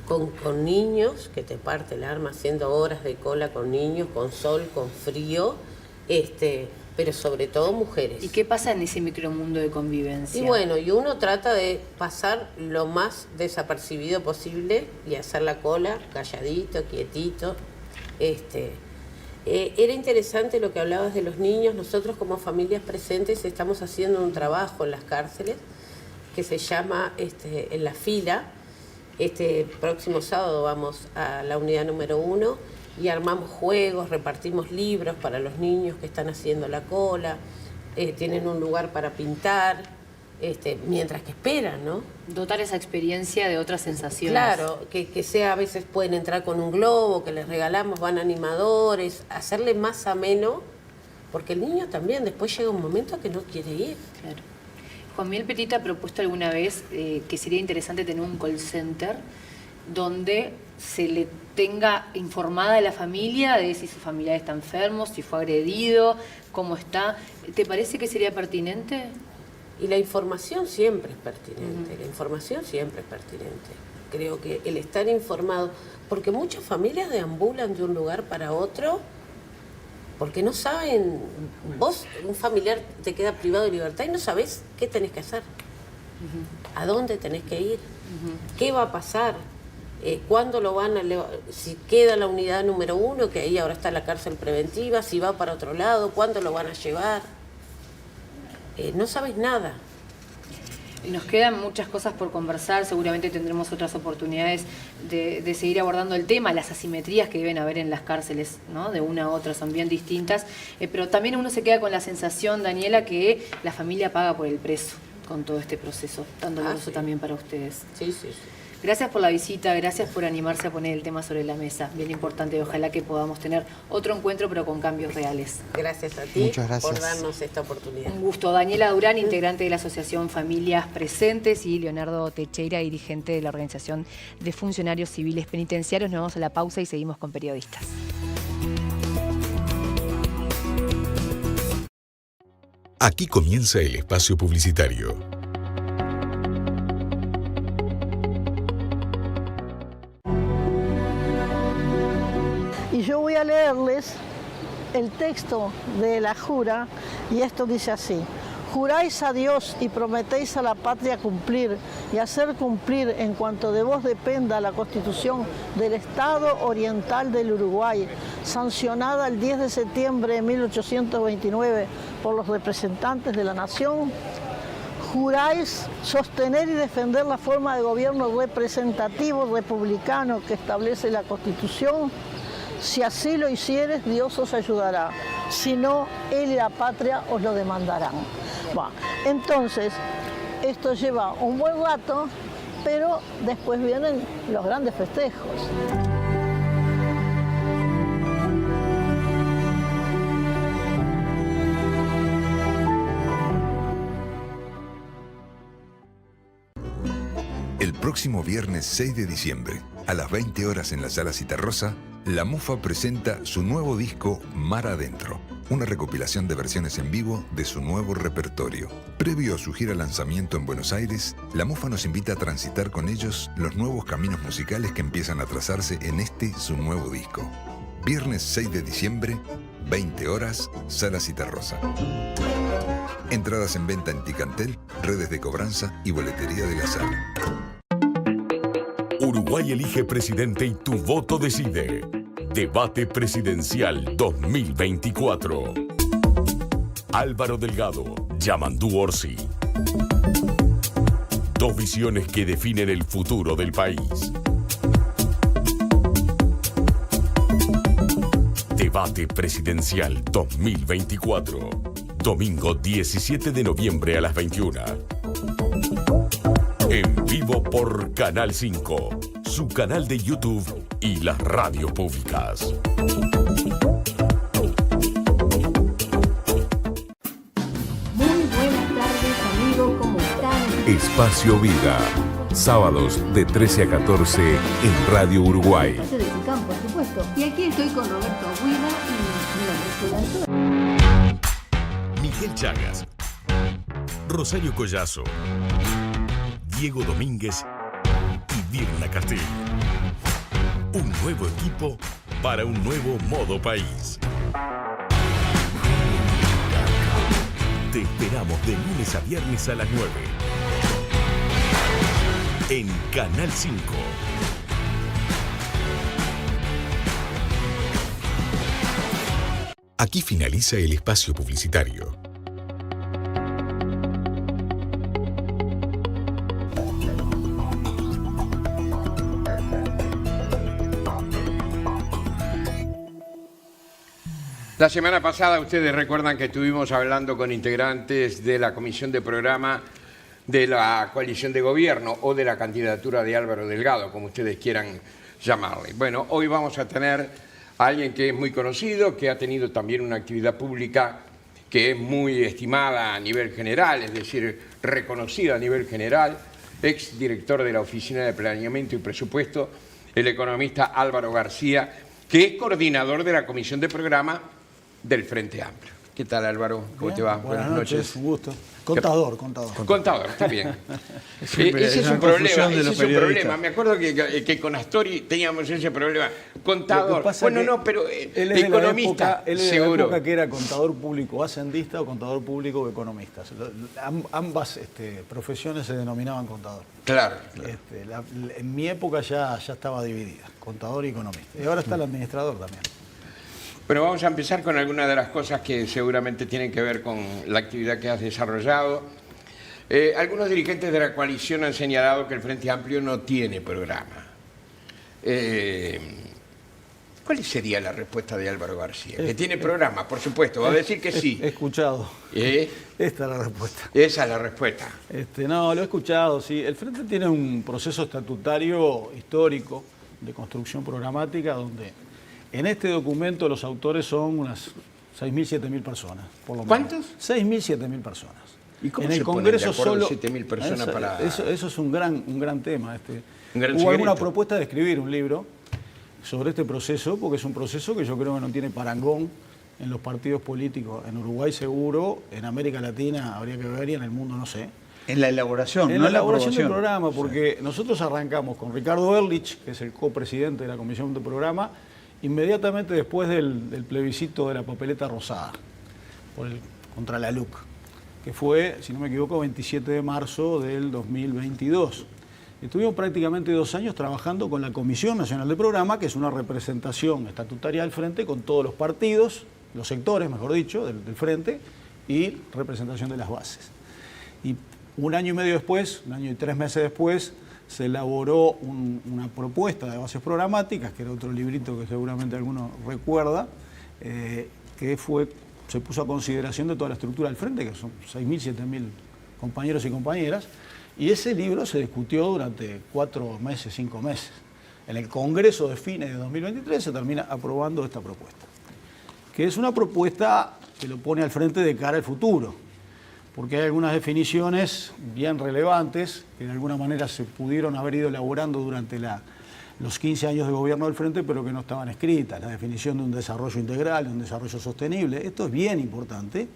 con niños, que te parte el alma haciendo horas de cola con niños, con sol, con frío, pero sobre todo mujeres. ¿Y qué pasa en ese micromundo de convivencia? Y bueno, y uno trata de pasar lo más desapercibido posible y hacer la cola calladito, quietito. Era interesante lo que hablabas de los niños. Nosotros como familias presentes estamos haciendo un trabajo en las cárceles que se llama En la Fila. Este próximo sábado vamos a la unidad número 1 y armamos juegos, repartimos libros para los niños que están haciendo la cola, tienen un lugar para pintar, mientras que esperan, ¿no? Dotar esa experiencia de otras sensaciones. Claro, que sea, a veces pueden entrar con un globo, que les regalamos, van animadores, hacerle más ameno, porque el niño también después llega un momento que no quiere ir. Claro. Juan Miguel Petita ha propuesto alguna vez que sería interesante tener un call center donde se le tenga informada a la familia de si su familiar está enfermo, si fue agredido, cómo está. ¿Te parece que sería pertinente? Y la información siempre es pertinente, la información siempre es pertinente. Creo que el estar informado, porque muchas familias deambulan de un lugar para otro porque no saben, vos, un familiar te queda privado de libertad y no sabés qué tenés que hacer, a dónde tenés que ir, qué va a pasar, cuándo lo van a si queda la unidad número 1, que ahí ahora está la cárcel preventiva, si va para otro lado, cuándo lo van a llevar, no sabes nada. Nos quedan muchas cosas por conversar, seguramente tendremos otras oportunidades de seguir abordando el tema, las asimetrías que deben haber en las cárceles, ¿no? De una a otra son bien distintas, pero también uno se queda con la sensación, Daniela, que la familia paga por el preso con todo este proceso, tan doloroso también para ustedes. Sí. Gracias por la visita, gracias por animarse a poner el tema sobre la mesa. Bien importante, ojalá que podamos tener otro encuentro, pero con cambios reales. Gracias a ti. Muchas gracias por darnos esta oportunidad. Un gusto. Daniela Durán, integrante de la Asociación Familias Presentes, y Leonardo Techeira, dirigente de la Organización de Funcionarios Civiles Penitenciarios. Nos vamos a la pausa y seguimos con Periodistas. Aquí comienza el espacio publicitario. Y yo voy a leerles el texto de la jura, y esto dice así: juráis a Dios y prometéis a la patria cumplir y hacer cumplir en cuanto de vos dependa la Constitución del Estado Oriental del Uruguay, sancionada el 10 de septiembre de 1829 por los representantes de la Nación. Juráis sostener y defender la forma de gobierno representativo republicano que establece la Constitución. Si así lo hicieres, Dios os ayudará. Si no, Él y la patria os lo demandarán. Bueno, entonces, esto lleva un buen rato, pero después vienen los grandes festejos. El próximo viernes 6 de diciembre, a las 20 horas en la Sala Citarrosa, La Mufa presenta su nuevo disco Mar Adentro, una recopilación de versiones en vivo de su nuevo repertorio. Previo a su gira lanzamiento en Buenos Aires, La Mufa nos invita a transitar con ellos los nuevos caminos musicales que empiezan a trazarse en su nuevo disco. Viernes 6 de diciembre, 20 horas, Sala Citarrosa. Entradas en venta en Ticantel, redes de cobranza y boletería de la sala. Uruguay elige presidente y tu voto decide. Debate Presidencial 2024. Álvaro Delgado, Yamandú Orsi. Dos visiones que definen el futuro del país. Debate Presidencial 2024. Domingo 17 de noviembre a las 21. En vivo por Canal 5, su canal de YouTube y las radios públicas. Muy buenas tardes, amigos, ¿cómo están? Espacio Vida, sábados de 13 a 14 en Radio Uruguay. Espacio de Cicam, por supuesto. Y aquí estoy con Roberto Agüida y la Lanzón. Miguel Chagas, Rosario Collazo, Diego Domínguez y Virna Castillo. Un nuevo equipo para un nuevo modo país. Te esperamos de lunes a viernes a las 9. En Canal 5. Aquí finaliza el espacio publicitario. La semana pasada ustedes recuerdan que estuvimos hablando con integrantes de la Comisión de Programa de la Coalición de Gobierno o de la candidatura de Álvaro Delgado, como ustedes quieran llamarle. Bueno, hoy vamos a tener a alguien que es muy conocido, que ha tenido también una actividad pública que es muy estimada a nivel general, es decir, reconocida a nivel general, exdirector de la Oficina de Planeamiento y Presupuesto, el economista Álvaro García, que es coordinador de la Comisión de Programa del Frente Amplio. ¿Qué tal, Álvaro? ¿Cómo Bien, te va? buenas noches, un gusto. Contador. Contador, está bien. Ese es un problema, Me acuerdo que con Astori teníamos ese problema. Contador. Bueno, no, pero economista, él es de seguro. la época que era contador público hacendista o contador público economista. Ambas profesiones se denominaban contador. Claro. En mi época ya estaba dividida, contador y economista. Y ahora está el administrador también. Bueno, vamos a empezar con algunas de las cosas que seguramente tienen que ver con la actividad que has desarrollado. Algunos dirigentes de la coalición han señalado que el Frente Amplio no tiene programa. ¿Cuál sería la respuesta de Álvaro García? Que tiene programa, por supuesto, va a decir que sí. He escuchado. Esta es la respuesta. Esa es la respuesta. No, lo he escuchado, sí. El Frente tiene un proceso estatutario histórico de construcción programática donde en este documento los autores son unas 6.000, 7.000 personas, por lo menos. ¿Cuántos? 6.000, 7.000 personas. ¿Y cómo en se el ponen Congreso de acuerdo solo 7.000 personas para...? Eso es un gran tema. Un gran Hubo secreto. alguna propuesta de escribir un libro sobre este proceso, porque es un proceso que yo creo que no tiene parangón en los partidos políticos. En Uruguay seguro, en América Latina habría que ver y en el mundo no sé. En la elaboración, en no la en la elaboración del aprobación. programa, porque nosotros arrancamos con Ricardo Ehrlich, que es el copresidente de la Comisión de Programa, inmediatamente después del plebiscito de la papeleta rosada contra la LUC, que fue, si no me equivoco, 27 de marzo del 2022. Estuvimos prácticamente 2 años trabajando con la Comisión Nacional de Programa, que es una representación estatutaria del Frente con todos los partidos, los sectores, mejor dicho, del Frente, y representación de las bases. Y 1 año y medio después, 1 año y 3 meses después, se elaboró una propuesta de bases programáticas, que era otro librito que seguramente alguno recuerda, que se puso a consideración de toda la estructura del Frente, que son 6.000, 7.000 compañeros y compañeras, y ese libro se discutió durante 4 meses, 5 meses. En el Congreso de fines de 2023 se termina aprobando esta propuesta, que es una propuesta que lo pone al Frente de cara al futuro, porque hay algunas definiciones bien relevantes que de alguna manera se pudieron haber ido elaborando durante los 15 años de gobierno del Frente, pero que no estaban escritas. La definición de un desarrollo integral, de un desarrollo sostenible. Esto es bien importante.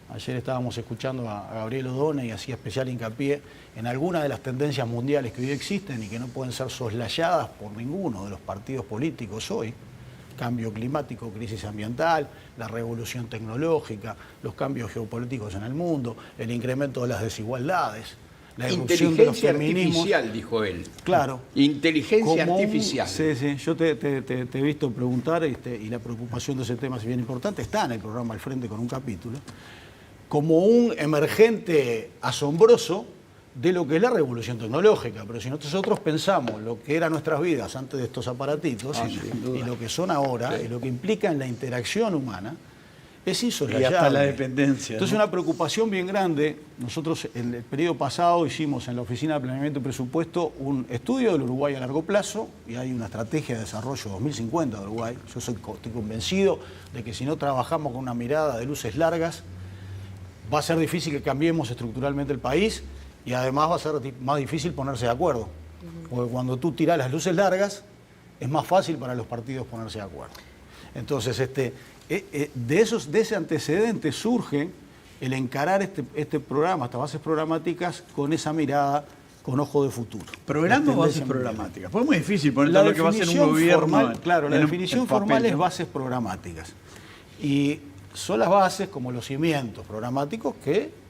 Ayer estábamos escuchando a Gabriel Odone y hacía especial hincapié en algunas de las tendencias mundiales que hoy existen y que no pueden ser soslayadas por ninguno de los partidos políticos hoy. Cambio climático, crisis ambiental, la revolución tecnológica, los cambios geopolíticos en el mundo, el incremento de las desigualdades, la irrupción de los feminismos. Artificial, dijo él. Claro. Inteligencia artificial. Sí, yo te he visto preguntar y la preocupación de ese tema, si bien importante, está en el programa Al Frente con un capítulo, como un emergente asombroso de lo que es la revolución tecnológica. Pero si nosotros pensamos lo que eran nuestras vidas antes de estos aparatitos y lo que son ahora, y lo que implica en la interacción humana, es insoslayable. Y hasta la dependencia. Entonces, ¿no? Una preocupación bien grande. Nosotros en el periodo pasado hicimos en la Oficina de Planeamiento y Presupuesto un estudio del Uruguay a largo plazo, y hay una estrategia de desarrollo 2050 de Uruguay. Yo estoy convencido de que si no trabajamos con una mirada de luces largas, va a ser difícil que cambiemos estructuralmente el país, y además va a ser más difícil ponerse de acuerdo. Porque cuando tú tirás las luces largas, es más fácil para los partidos ponerse de acuerdo. Entonces, de ese antecedente surge el encarar este programa, estas bases programáticas, con esa mirada, con ojo de futuro. ¿Programa o bases programáticas? Pues es muy difícil poner todo lo que va a ser un gobierno. Formal, claro, la definición formal es bases programáticas. Y son las bases como los cimientos programáticos que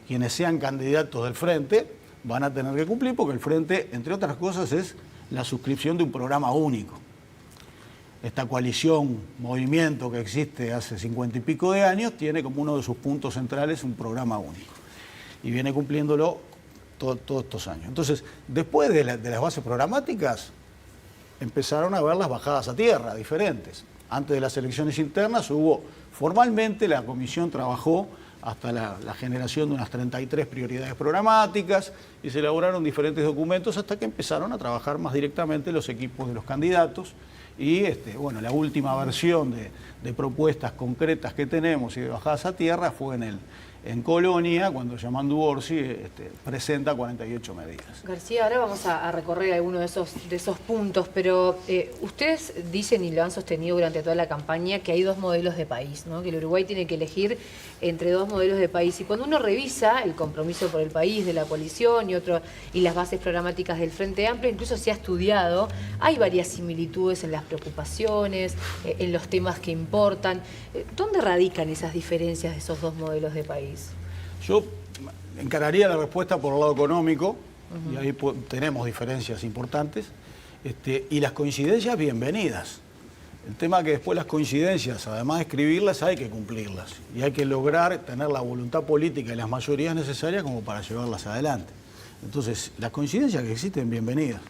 quienes sean candidatos del Frente van a tener que cumplir, porque el Frente, entre otras cosas, es la suscripción de un programa único. Esta coalición, movimiento que existe hace 50 y pico de años, tiene como uno de sus puntos centrales un programa único. Y viene cumpliéndolo todos estos años. Entonces, después de las bases programáticas, empezaron a haber las bajadas a tierra diferentes. Antes de las elecciones internas formalmente la comisión trabajó hasta la generación de unas 33 prioridades programáticas y se elaboraron diferentes documentos hasta que empezaron a trabajar más directamente los equipos de los candidatos. Y la última versión de propuestas concretas que tenemos y de bajadas a tierra fue en Colonia, cuando Yamandu Orsi presenta 48 medidas. García, ahora vamos a recorrer algunos de esos puntos, pero ustedes dicen y lo han sostenido durante toda la campaña que hay 2 modelos de país, ¿no? Que el Uruguay tiene que elegir entre 2 modelos de país. Y cuando uno revisa el compromiso por el país de la coalición y las bases programáticas del Frente Amplio, incluso se ha estudiado, hay varias similitudes en las preocupaciones, en los temas que importan. ¿Dónde radican esas diferencias de esos 2 modelos de país? Yo encararía la respuesta por el lado económico, y ahí tenemos diferencias importantes, y las coincidencias bienvenidas. El tema es que después las coincidencias, además de escribirlas, hay que cumplirlas, y hay que lograr tener la voluntad política y las mayorías necesarias como para llevarlas adelante. Entonces, las coincidencias que existen, bienvenidas.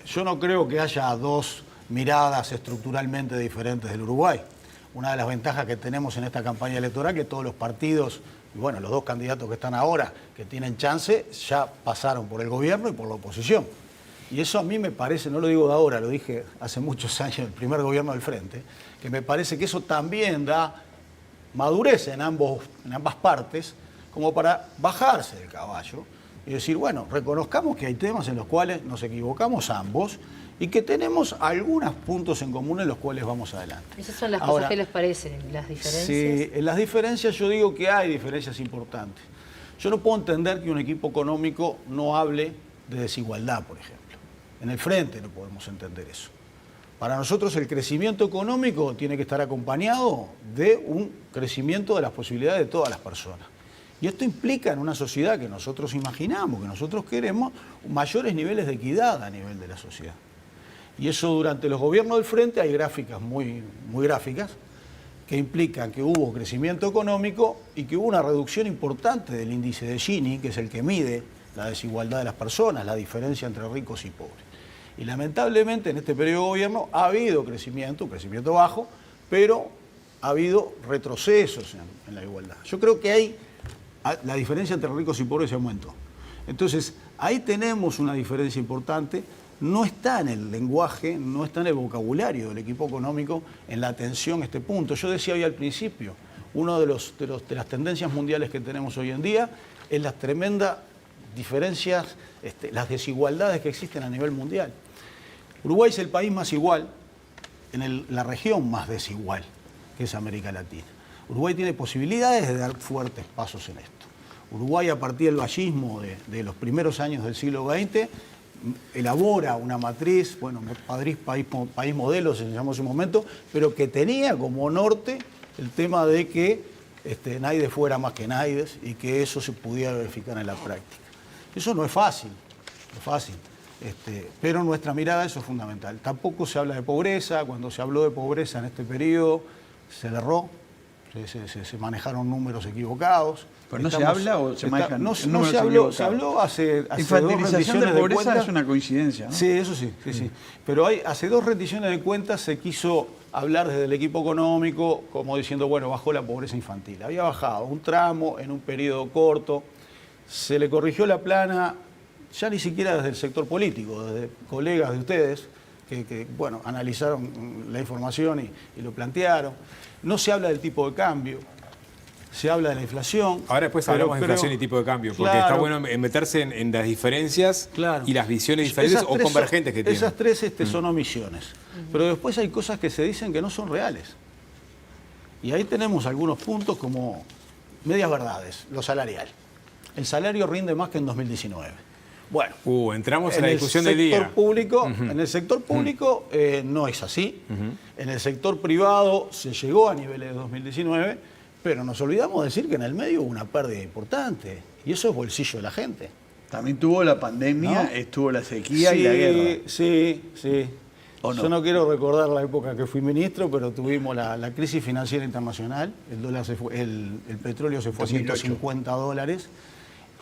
Yo no creo que haya 2 miradas estructuralmente diferentes del Uruguay. Una de las ventajas que tenemos en esta campaña electoral es que todos los partidos, y bueno, los dos candidatos que están ahora, que tienen chance, ya pasaron por el gobierno y por la oposición. Y eso a mí me parece, no lo digo de ahora, lo dije hace muchos años, el primer gobierno del Frente, que me parece que eso también da madurez en ambas partes, como para bajarse del caballo y decir, bueno, reconozcamos que hay temas en los cuales nos equivocamos ambos y que tenemos algunos puntos en común en los cuales vamos adelante. Esas son las Ahora, cosas que les parecen, las diferencias. Sí, en las diferencias yo digo que hay diferencias importantes. Yo no puedo entender que un equipo económico no hable de desigualdad, por ejemplo. En el Frente no podemos entender eso. Para nosotros el crecimiento económico tiene que estar acompañado de un crecimiento de las posibilidades de todas las personas. Y esto implica en una sociedad que nosotros imaginamos, que nosotros queremos, mayores niveles de equidad a nivel de la sociedad. Y eso durante los gobiernos del Frente hay gráficas muy gráficas que implican que hubo crecimiento económico y que hubo una reducción importante del índice de Gini, que es el que mide la desigualdad de las personas, la diferencia entre ricos y pobres. Y lamentablemente en este periodo de gobierno ha habido crecimiento, un crecimiento bajo, pero ha habido retrocesos en la igualdad. Yo creo que la diferencia entre ricos y pobres se aumentó. Entonces, ahí tenemos una diferencia importante. No está en el lenguaje, no está en el vocabulario del equipo económico en la atención a este punto. Yo decía hoy al principio, una de las tendencias mundiales que tenemos hoy en día es las tremendas diferencias, las desigualdades que existen a nivel mundial. Uruguay es el país más igual, la región más desigual, que es América Latina. Uruguay tiene posibilidades de dar fuertes pasos en esto. Uruguay, a partir del vallismo de los primeros años del siglo XX, elabora una matriz, bueno, país modelo se llamó en su momento, pero que tenía como norte el tema de que nadie fuera más que nadie y que eso se pudiera verificar en la práctica. Eso no es fácil, pero nuestra mirada eso es fundamental. Tampoco se habla de pobreza. Cuando se habló de pobreza en este periodo se le erró, se manejaron números equivocados. ¿Pero no se habla o se manejan números equivocados? Se habló hace infantilización de pobreza es una coincidencia, ¿no? Sí, eso sí, sí. Pero hace 2 rendiciones de cuentas se quiso hablar desde el equipo económico como diciendo, bueno, bajó la pobreza infantil. Había bajado un tramo en un periodo corto. Se le corrigió la plana, ya ni siquiera desde el sector político, desde colegas de ustedes que bueno, analizaron la información y lo plantearon. No se habla del tipo de cambio, se habla de la inflación. Ahora después hablamos de inflación y tipo de cambio, porque está bueno meterse en las diferencias y las visiones diferentes o convergentes que tienen. Esas 3 son omisiones, pero después hay cosas que se dicen que no son reales. Y ahí tenemos algunos puntos como medias verdades, lo salarial. El salario rinde más que en 2019. Bueno, entramos en la discusión del día. En el sector público no es así. En el sector privado se llegó a niveles de 2019, pero nos olvidamos de decir que en el medio hubo una pérdida importante. Y eso es bolsillo de la gente. También tuvo la pandemia, estuvo la sequía y la guerra. Sí. Yo no quiero recordar la época que fui ministro, pero tuvimos la crisis financiera internacional. El petróleo se fue a $150.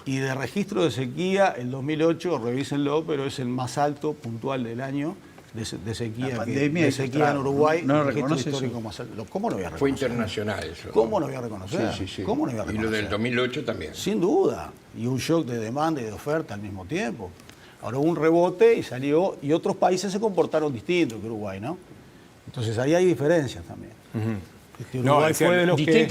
Y de registro de sequía, el 2008, revísenlo, pero es el más alto puntual del año de sequía, en Uruguay. ¿No lo reconoce histórico más alto. ¿Cómo no voy a reconocer? Fue internacional eso. ¿Cómo no voy a reconocer? Sí. ¿Cómo no voy a reconocer? Y lo del 2008 también. Sin duda. Y un shock de demanda y de oferta al mismo tiempo. Ahora hubo un rebote y salió, y otros países se comportaron distintos que Uruguay, ¿no? Entonces ahí hay diferencias también. Uruguay fue de los que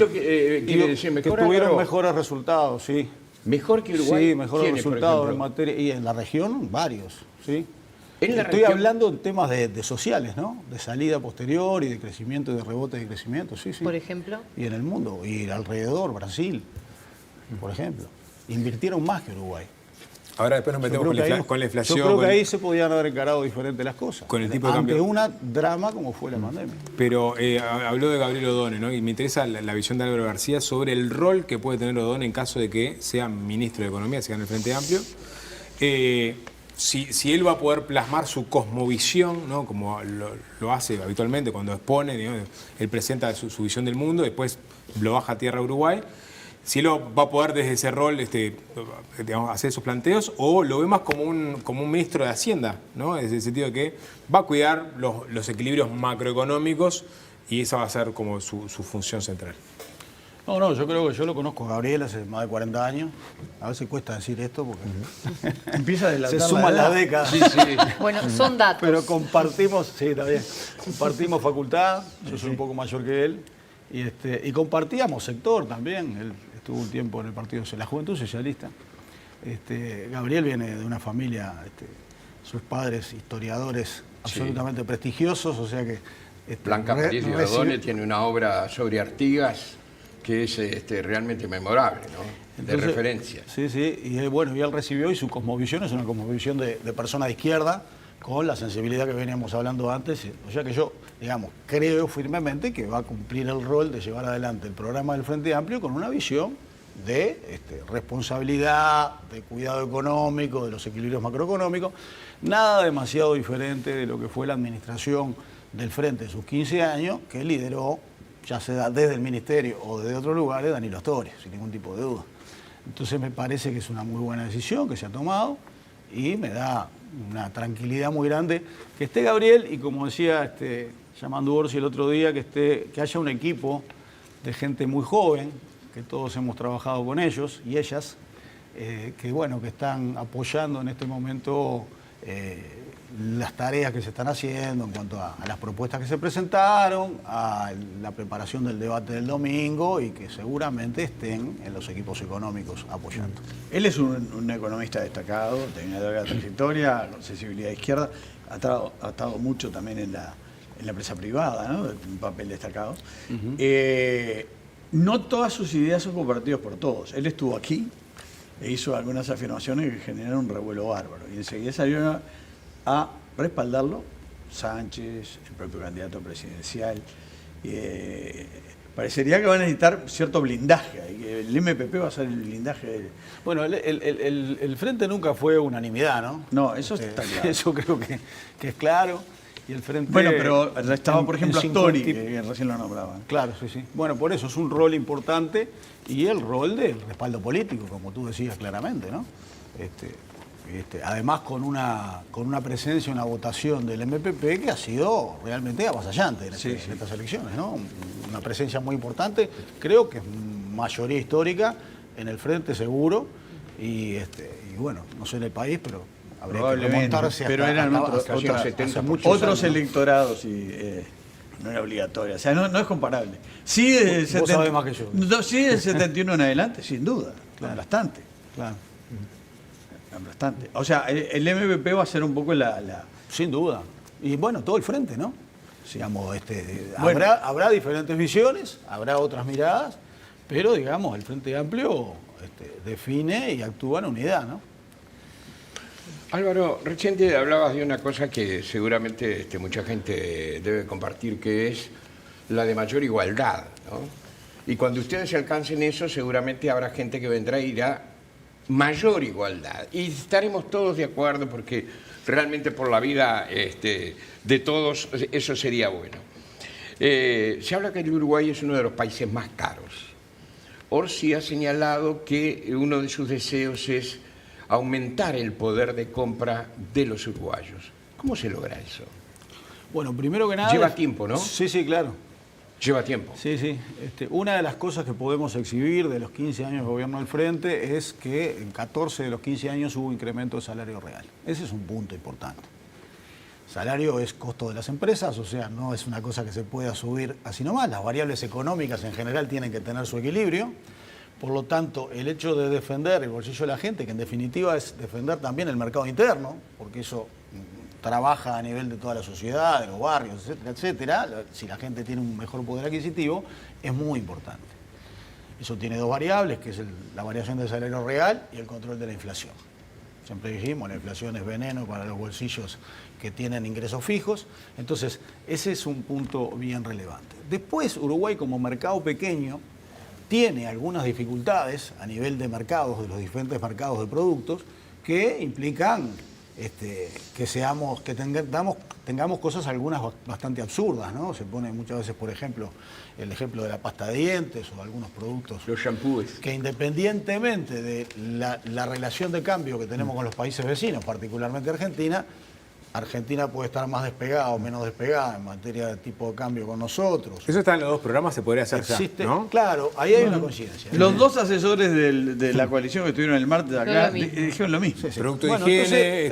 tuvieron mejores resultados, sí. ¿Mejor que Uruguay? Sí, mejores resultados en materia. Y en la región, varios, sí. Estoy hablando en temas de sociales, ¿no? De salida posterior y de crecimiento y de rebote de crecimiento, sí. Por ejemplo. Y en el mundo, y alrededor, Brasil, por ejemplo. Invirtieron más que Uruguay. Ahora después nos metemos con la inflación. Yo creo que ahí se podían haber encarado diferente las cosas. Con el tipo de cambio. Ante una drama como fue la pandemia. Pero habló de Gabriel Odone, ¿no? Y me interesa la visión de Álvaro García sobre el rol que puede tener Odone en caso de que sea ministro de Economía, sea en el Frente Amplio. Si él va a poder plasmar su cosmovisión, ¿no? Como lo hace habitualmente cuando expone, digamos, él presenta su visión del mundo, después lo baja a tierra a Uruguay. si él va a poder desde ese rol digamos, hacer esos planteos, o lo ve más como un ministro de Hacienda, ¿no? En el sentido de que va a cuidar los equilibrios macroeconómicos y esa va a ser como su función central. No, yo creo que yo lo conozco a Gabriel hace más de 40 años. A veces cuesta decir esto porque empieza a delatar se suman las décadas. Sí, sí. Bueno, son datos. Pero compartimos, sí, está bien. Compartimos facultad, yo soy un poco mayor que él. Y compartíamos sector también. Él estuvo un tiempo en el partido de la Juventud Socialista. Gabriel viene de una familia, sus padres historiadores absolutamente prestigiosos, o sea que... Blanca París de Odone tiene una obra sobre Artigas que es realmente memorable, ¿no? De referencia. Sí, y él recibió, y su cosmovisión es una cosmovisión de persona de izquierda, con la sensibilidad que veníamos hablando antes. O sea que yo, digamos, creo firmemente que va a cumplir el rol de llevar adelante el programa del Frente Amplio con una visión de responsabilidad, de cuidado económico, de los equilibrios macroeconómicos, nada demasiado diferente de lo que fue la administración del Frente de sus 15 años, que lideró, ya sea desde el Ministerio o desde otros lugares, Danilo Astori, sin ningún tipo de duda. Entonces me parece que es una muy buena decisión que se ha tomado y me da una tranquilidad muy grande que esté Gabriel y, como decía Yamandu Orsi el otro día, que haya un equipo de gente muy joven, que todos hemos trabajado con ellos y ellas, que están apoyando en este momento las tareas que se están haciendo en cuanto a las propuestas que se presentaron, a la preparación del debate del domingo y que seguramente estén en los equipos económicos apoyando. Él es un economista destacado, tiene una larga trayectoria, con sensibilidad de izquierda, ha estado mucho también en la empresa privada, ¿no? Un papel destacado. No todas sus ideas son compartidas por todos. Él estuvo aquí e hizo algunas afirmaciones que generaron un revuelo bárbaro y enseguida salieron a respaldarlo Sánchez, el propio candidato presidencial. Parecería que va a necesitar cierto blindaje. El MPP va a ser el blindaje. Bueno, el Frente nunca fue unanimidad, ¿no? No, eso está claro. Eso creo que es claro. Y el Frente, bueno, pero estaba, por ejemplo, Astori, que recién lo nombraban. Claro, sí. Bueno, por eso es un rol importante y el rol del respaldo político, como tú decías claramente, ¿no? Además con una presencia, una votación del MPP que ha sido realmente avasallante en estas elecciones, ¿no? Una presencia muy importante, creo que es mayoría histórica en el Frente seguro y bueno, no sé en el país, pero habría que remontarse pero eran otros electorados y no era obligatoria, o sea, no es comparable. Sí, vos sabés más que yo. Sí, del 71 en adelante, sin duda, claro. Bastante. Claro. Bastante. O sea, el MPP va a ser un poco la... Sin duda. Y bueno, todo el Frente, ¿no? Digamos, habrá diferentes visiones, habrá otras miradas, pero digamos, el Frente Amplio define y actúa en unidad, ¿no? Álvaro, recién hablabas de una cosa que seguramente mucha gente debe compartir, que es la de mayor igualdad, ¿no? Y cuando ustedes alcancen eso, seguramente habrá gente que vendrá y dirá mayor igualdad. Y estaremos todos de acuerdo porque realmente por la vida de todos eso sería bueno. Se habla que el Uruguay es uno de los países más caros. Orsi ha señalado que uno de sus deseos es aumentar el poder de compra de los uruguayos. ¿Cómo se logra eso? Bueno, primero que nada... Lleva tiempo, ¿no? Sí, claro. Lleva tiempo. Sí. Una de las cosas que podemos exhibir de los 15 años de gobierno del Frente es que en 14 de los 15 años hubo incremento de salario real. Ese es un punto importante. Salario es costo de las empresas, o sea, no es una cosa que se pueda subir así nomás. Las variables económicas en general tienen que tener su equilibrio. Por lo tanto, el hecho de defender el bolsillo de la gente, que en definitiva es defender también el mercado interno, porque eso trabaja a nivel de toda la sociedad, de los barrios, etcétera, si la gente tiene un mejor poder adquisitivo, es muy importante. Eso tiene dos variables, que es la variación del salario real y el control de la inflación. Siempre dijimos, la inflación es veneno para los bolsillos que tienen ingresos fijos. Entonces, ese es un punto bien relevante. Después, Uruguay como mercado pequeño tiene algunas dificultades a nivel de mercados, de los diferentes mercados de productos, que implican tengamos cosas algunas bastante absurdas, ¿no? Se pone muchas veces, por ejemplo, el ejemplo de la pasta de dientes o algunos productos. Los shampoos. Que independientemente de la relación de cambio que tenemos con los países vecinos, particularmente Argentina puede estar más despegada o menos despegada en materia de tipo de cambio con nosotros. Eso está en los dos programas, se podría hacer Existe, ya, ¿no? Claro, ahí hay una conciencia. Los dos asesores de la coalición que estuvieron el martes acá dijeron lo mismo. Producto de higiene,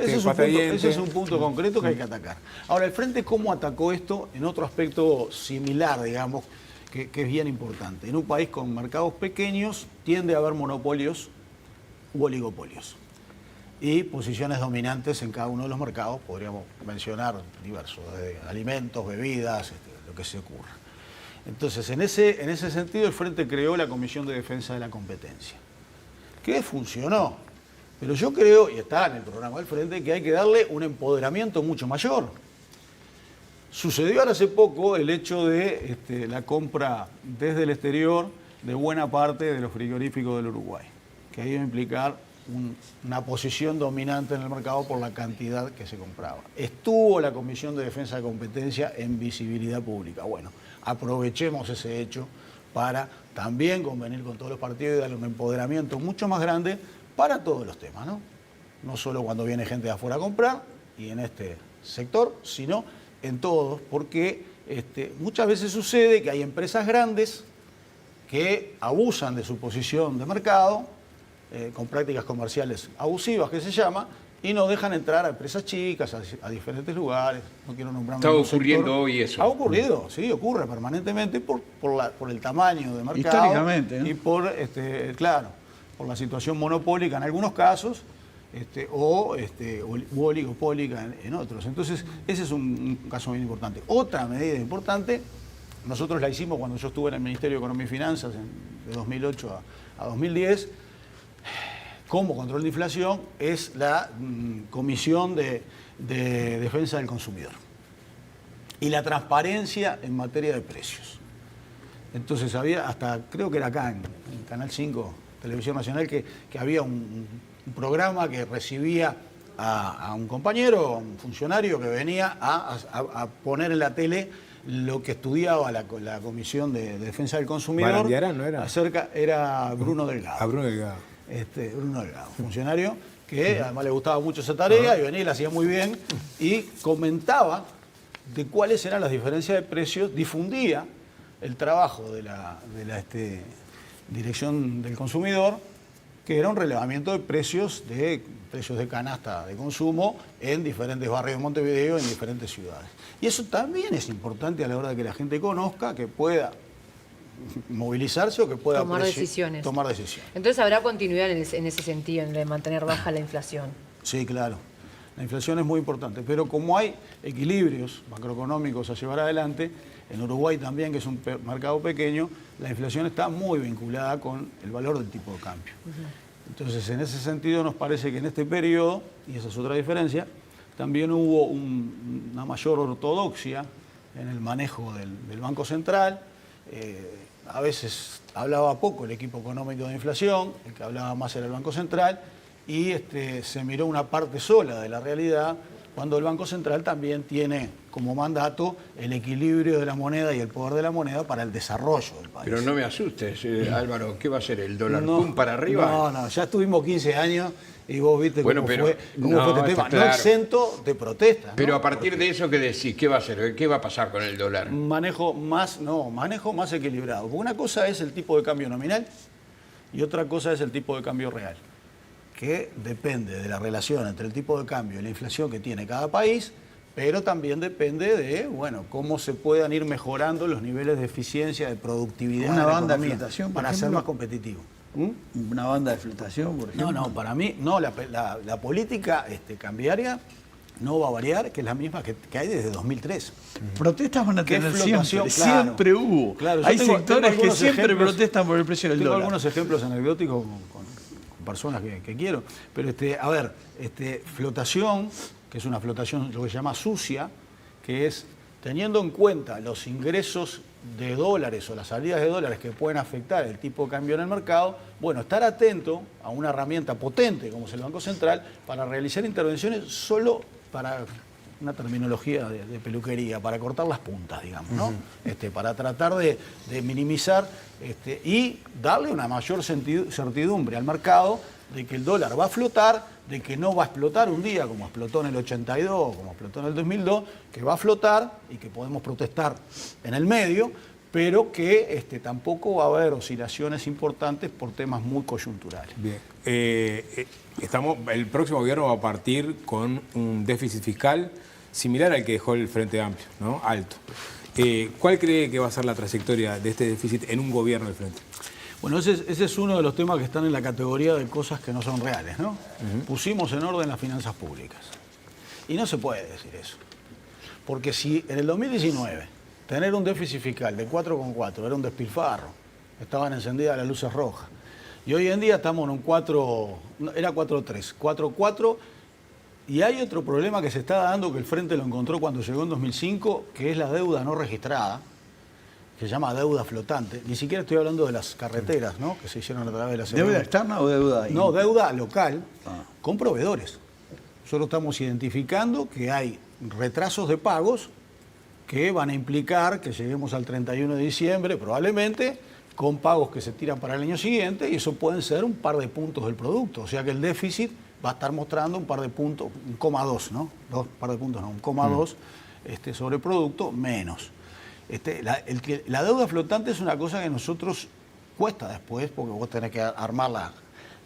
ese es un punto concreto que hay que atacar. Ahora, el Frente, ¿cómo atacó esto? En otro aspecto similar, digamos, que es bien importante. En un país con mercados pequeños tiende a haber monopolios u oligopolios. Y posiciones dominantes en cada uno de los mercados, podríamos mencionar diversos, desde alimentos, bebidas, lo que se ocurra. Entonces, en ese sentido, el Frente creó la Comisión de Defensa de la Competencia, que funcionó. Pero yo creo, y está en el programa del Frente, que hay que darle un empoderamiento mucho mayor. Sucedió ahora hace poco el hecho de la compra desde el exterior de buena parte de los frigoríficos del Uruguay, que iba a implicar una posición dominante en el mercado por la cantidad que se compraba. Estuvo la Comisión de Defensa de Competencia en visibilidad pública. Bueno, aprovechemos ese hecho para también convenir con todos los partidos y darle un empoderamiento mucho más grande para todos los temas, ¿no? No solo cuando viene gente de afuera a comprar, y en este sector, sino en todos, porque muchas veces sucede que hay empresas grandes que abusan de su posición de mercado, con prácticas comerciales abusivas, que se llama, y no dejan entrar a empresas chicas, a diferentes lugares. No quiero nombrar. Está ocurriendo hoy eso. Ha ocurrido, sí, ocurre permanentemente por el tamaño de mercado. Históricamente, ¿no? Y por la situación monopólica en algunos casos, o oligopólica en otros. Entonces, ese es un caso muy importante. Otra medida importante, nosotros la hicimos cuando yo estuve en el Ministerio de Economía y Finanzas de 2008 a 2010, como control de inflación, es la Comisión de Defensa del Consumidor y la transparencia en materia de precios. Entonces había, hasta creo que era acá en Canal 5, Televisión Nacional, que había un programa que recibía a un compañero, a un funcionario que venía a poner en la tele lo que estudiaba la Comisión de Defensa del Consumidor. ¿Barandiarán no era? Era Bruno Delgado. A Bruno Delgado. Bruno Delgado, funcionario que además le gustaba mucho esa tarea y venía y la hacía muy bien y comentaba de cuáles eran las diferencias de precios, difundía el trabajo de la Dirección del Consumidor, que era un relevamiento de precios de canasta de consumo en diferentes barrios de Montevideo, en diferentes ciudades. Y eso también es importante a la hora de que la gente conozca, que pueda movilizarse o que pueda tomar decisiones. Entonces habrá continuidad en ese sentido, en de mantener baja la inflación. Sí, claro. La inflación es muy importante, pero como hay equilibrios macroeconómicos a llevar adelante, en Uruguay también, que es un mercado pequeño, la inflación está muy vinculada con el valor del tipo de cambio. Entonces, en ese sentido, nos parece que en este periodo, y esa es otra diferencia, también hubo una mayor ortodoxia en el manejo del Banco Central. A veces hablaba poco el equipo económico de inflación, el que hablaba más era el Banco Central, y se miró una parte sola de la realidad, cuando el Banco Central también tiene como mandato el equilibrio de la moneda y el poder de la moneda para el desarrollo del país. Pero no me asustes, Álvaro, ¿qué va a ser? ¿El dólar pum para arriba? No, ya estuvimos 15 años y vos viste cómo fue este tema. Claro. No exento de protestas. Pero a partir de eso, ¿qué decís? ¿Qué va a hacer? ¿Qué va a pasar con el dólar? Manejo más equilibrado. Porque una cosa es el tipo de cambio nominal y otra cosa es el tipo de cambio real, que depende de la relación entre el tipo de cambio y la inflación que tiene cada país, pero también depende de, cómo se puedan ir mejorando los niveles de eficiencia, de productividad. Una banda de flotación, para ser más competitivo. Una banda de flotación, por ejemplo. No, para mí, no, la política cambiaria no va a variar, que es la misma que hay desde 2003. Protestas van a tener siempre, siempre hubo. Claro, hay sectores que siempre protestan por el precio del dólar. Tengo algunos ejemplos anecdóticos con personas que quiero, pero flotación, que es una flotación lo que se llama sucia, que es teniendo en cuenta los ingresos de dólares o las salidas de dólares que pueden afectar el tipo de cambio en el mercado, bueno, estar atento a una herramienta potente como es el Banco Central para realizar intervenciones solo para una terminología de peluquería, para cortar las puntas, digamos, ¿no? Para tratar de minimizar y darle una mayor certidumbre al mercado de que el dólar va a flotar, de que no va a explotar un día como explotó en el 82, como explotó en el 2002, que va a flotar y que podemos protestar en el medio, pero que tampoco va a haber oscilaciones importantes por temas muy coyunturales. Bien. El próximo gobierno va a partir con un déficit fiscal similar al que dejó el Frente Amplio, ¿no? Alto. ¿Cuál cree que va a ser la trayectoria de este déficit en un gobierno del Frente? Bueno, ese es uno de los temas que están en la categoría de cosas que no son reales, ¿no? Pusimos en orden las finanzas públicas. Y no se puede decir eso. Porque si en el 2019 tener un déficit fiscal de 4,4 era un despilfarro, estaban encendidas las luces rojas, y hoy en día estamos en un 4, era 4,3, 4,4, y hay otro problema que se está dando que el Frente lo encontró cuando llegó en 2005, que es la deuda no registrada, que se llama deuda flotante. Ni siquiera estoy hablando de las carreteras, ¿no?, que se hicieron a través de la CNE. ¿Deuda externa o deuda? No, deuda local con proveedores. Nosotros estamos identificando que hay retrasos de pagos que van a implicar que lleguemos al 31 de diciembre, probablemente, con pagos que se tiran para el año siguiente, y eso pueden ser un par de puntos del producto. O sea que el déficit va a estar mostrando un par de puntos, 1,2, ¿no? Un par de puntos, no, 1,2 sobre producto menos. La deuda flotante es una cosa que a nosotros cuesta después, porque vos tenés que armar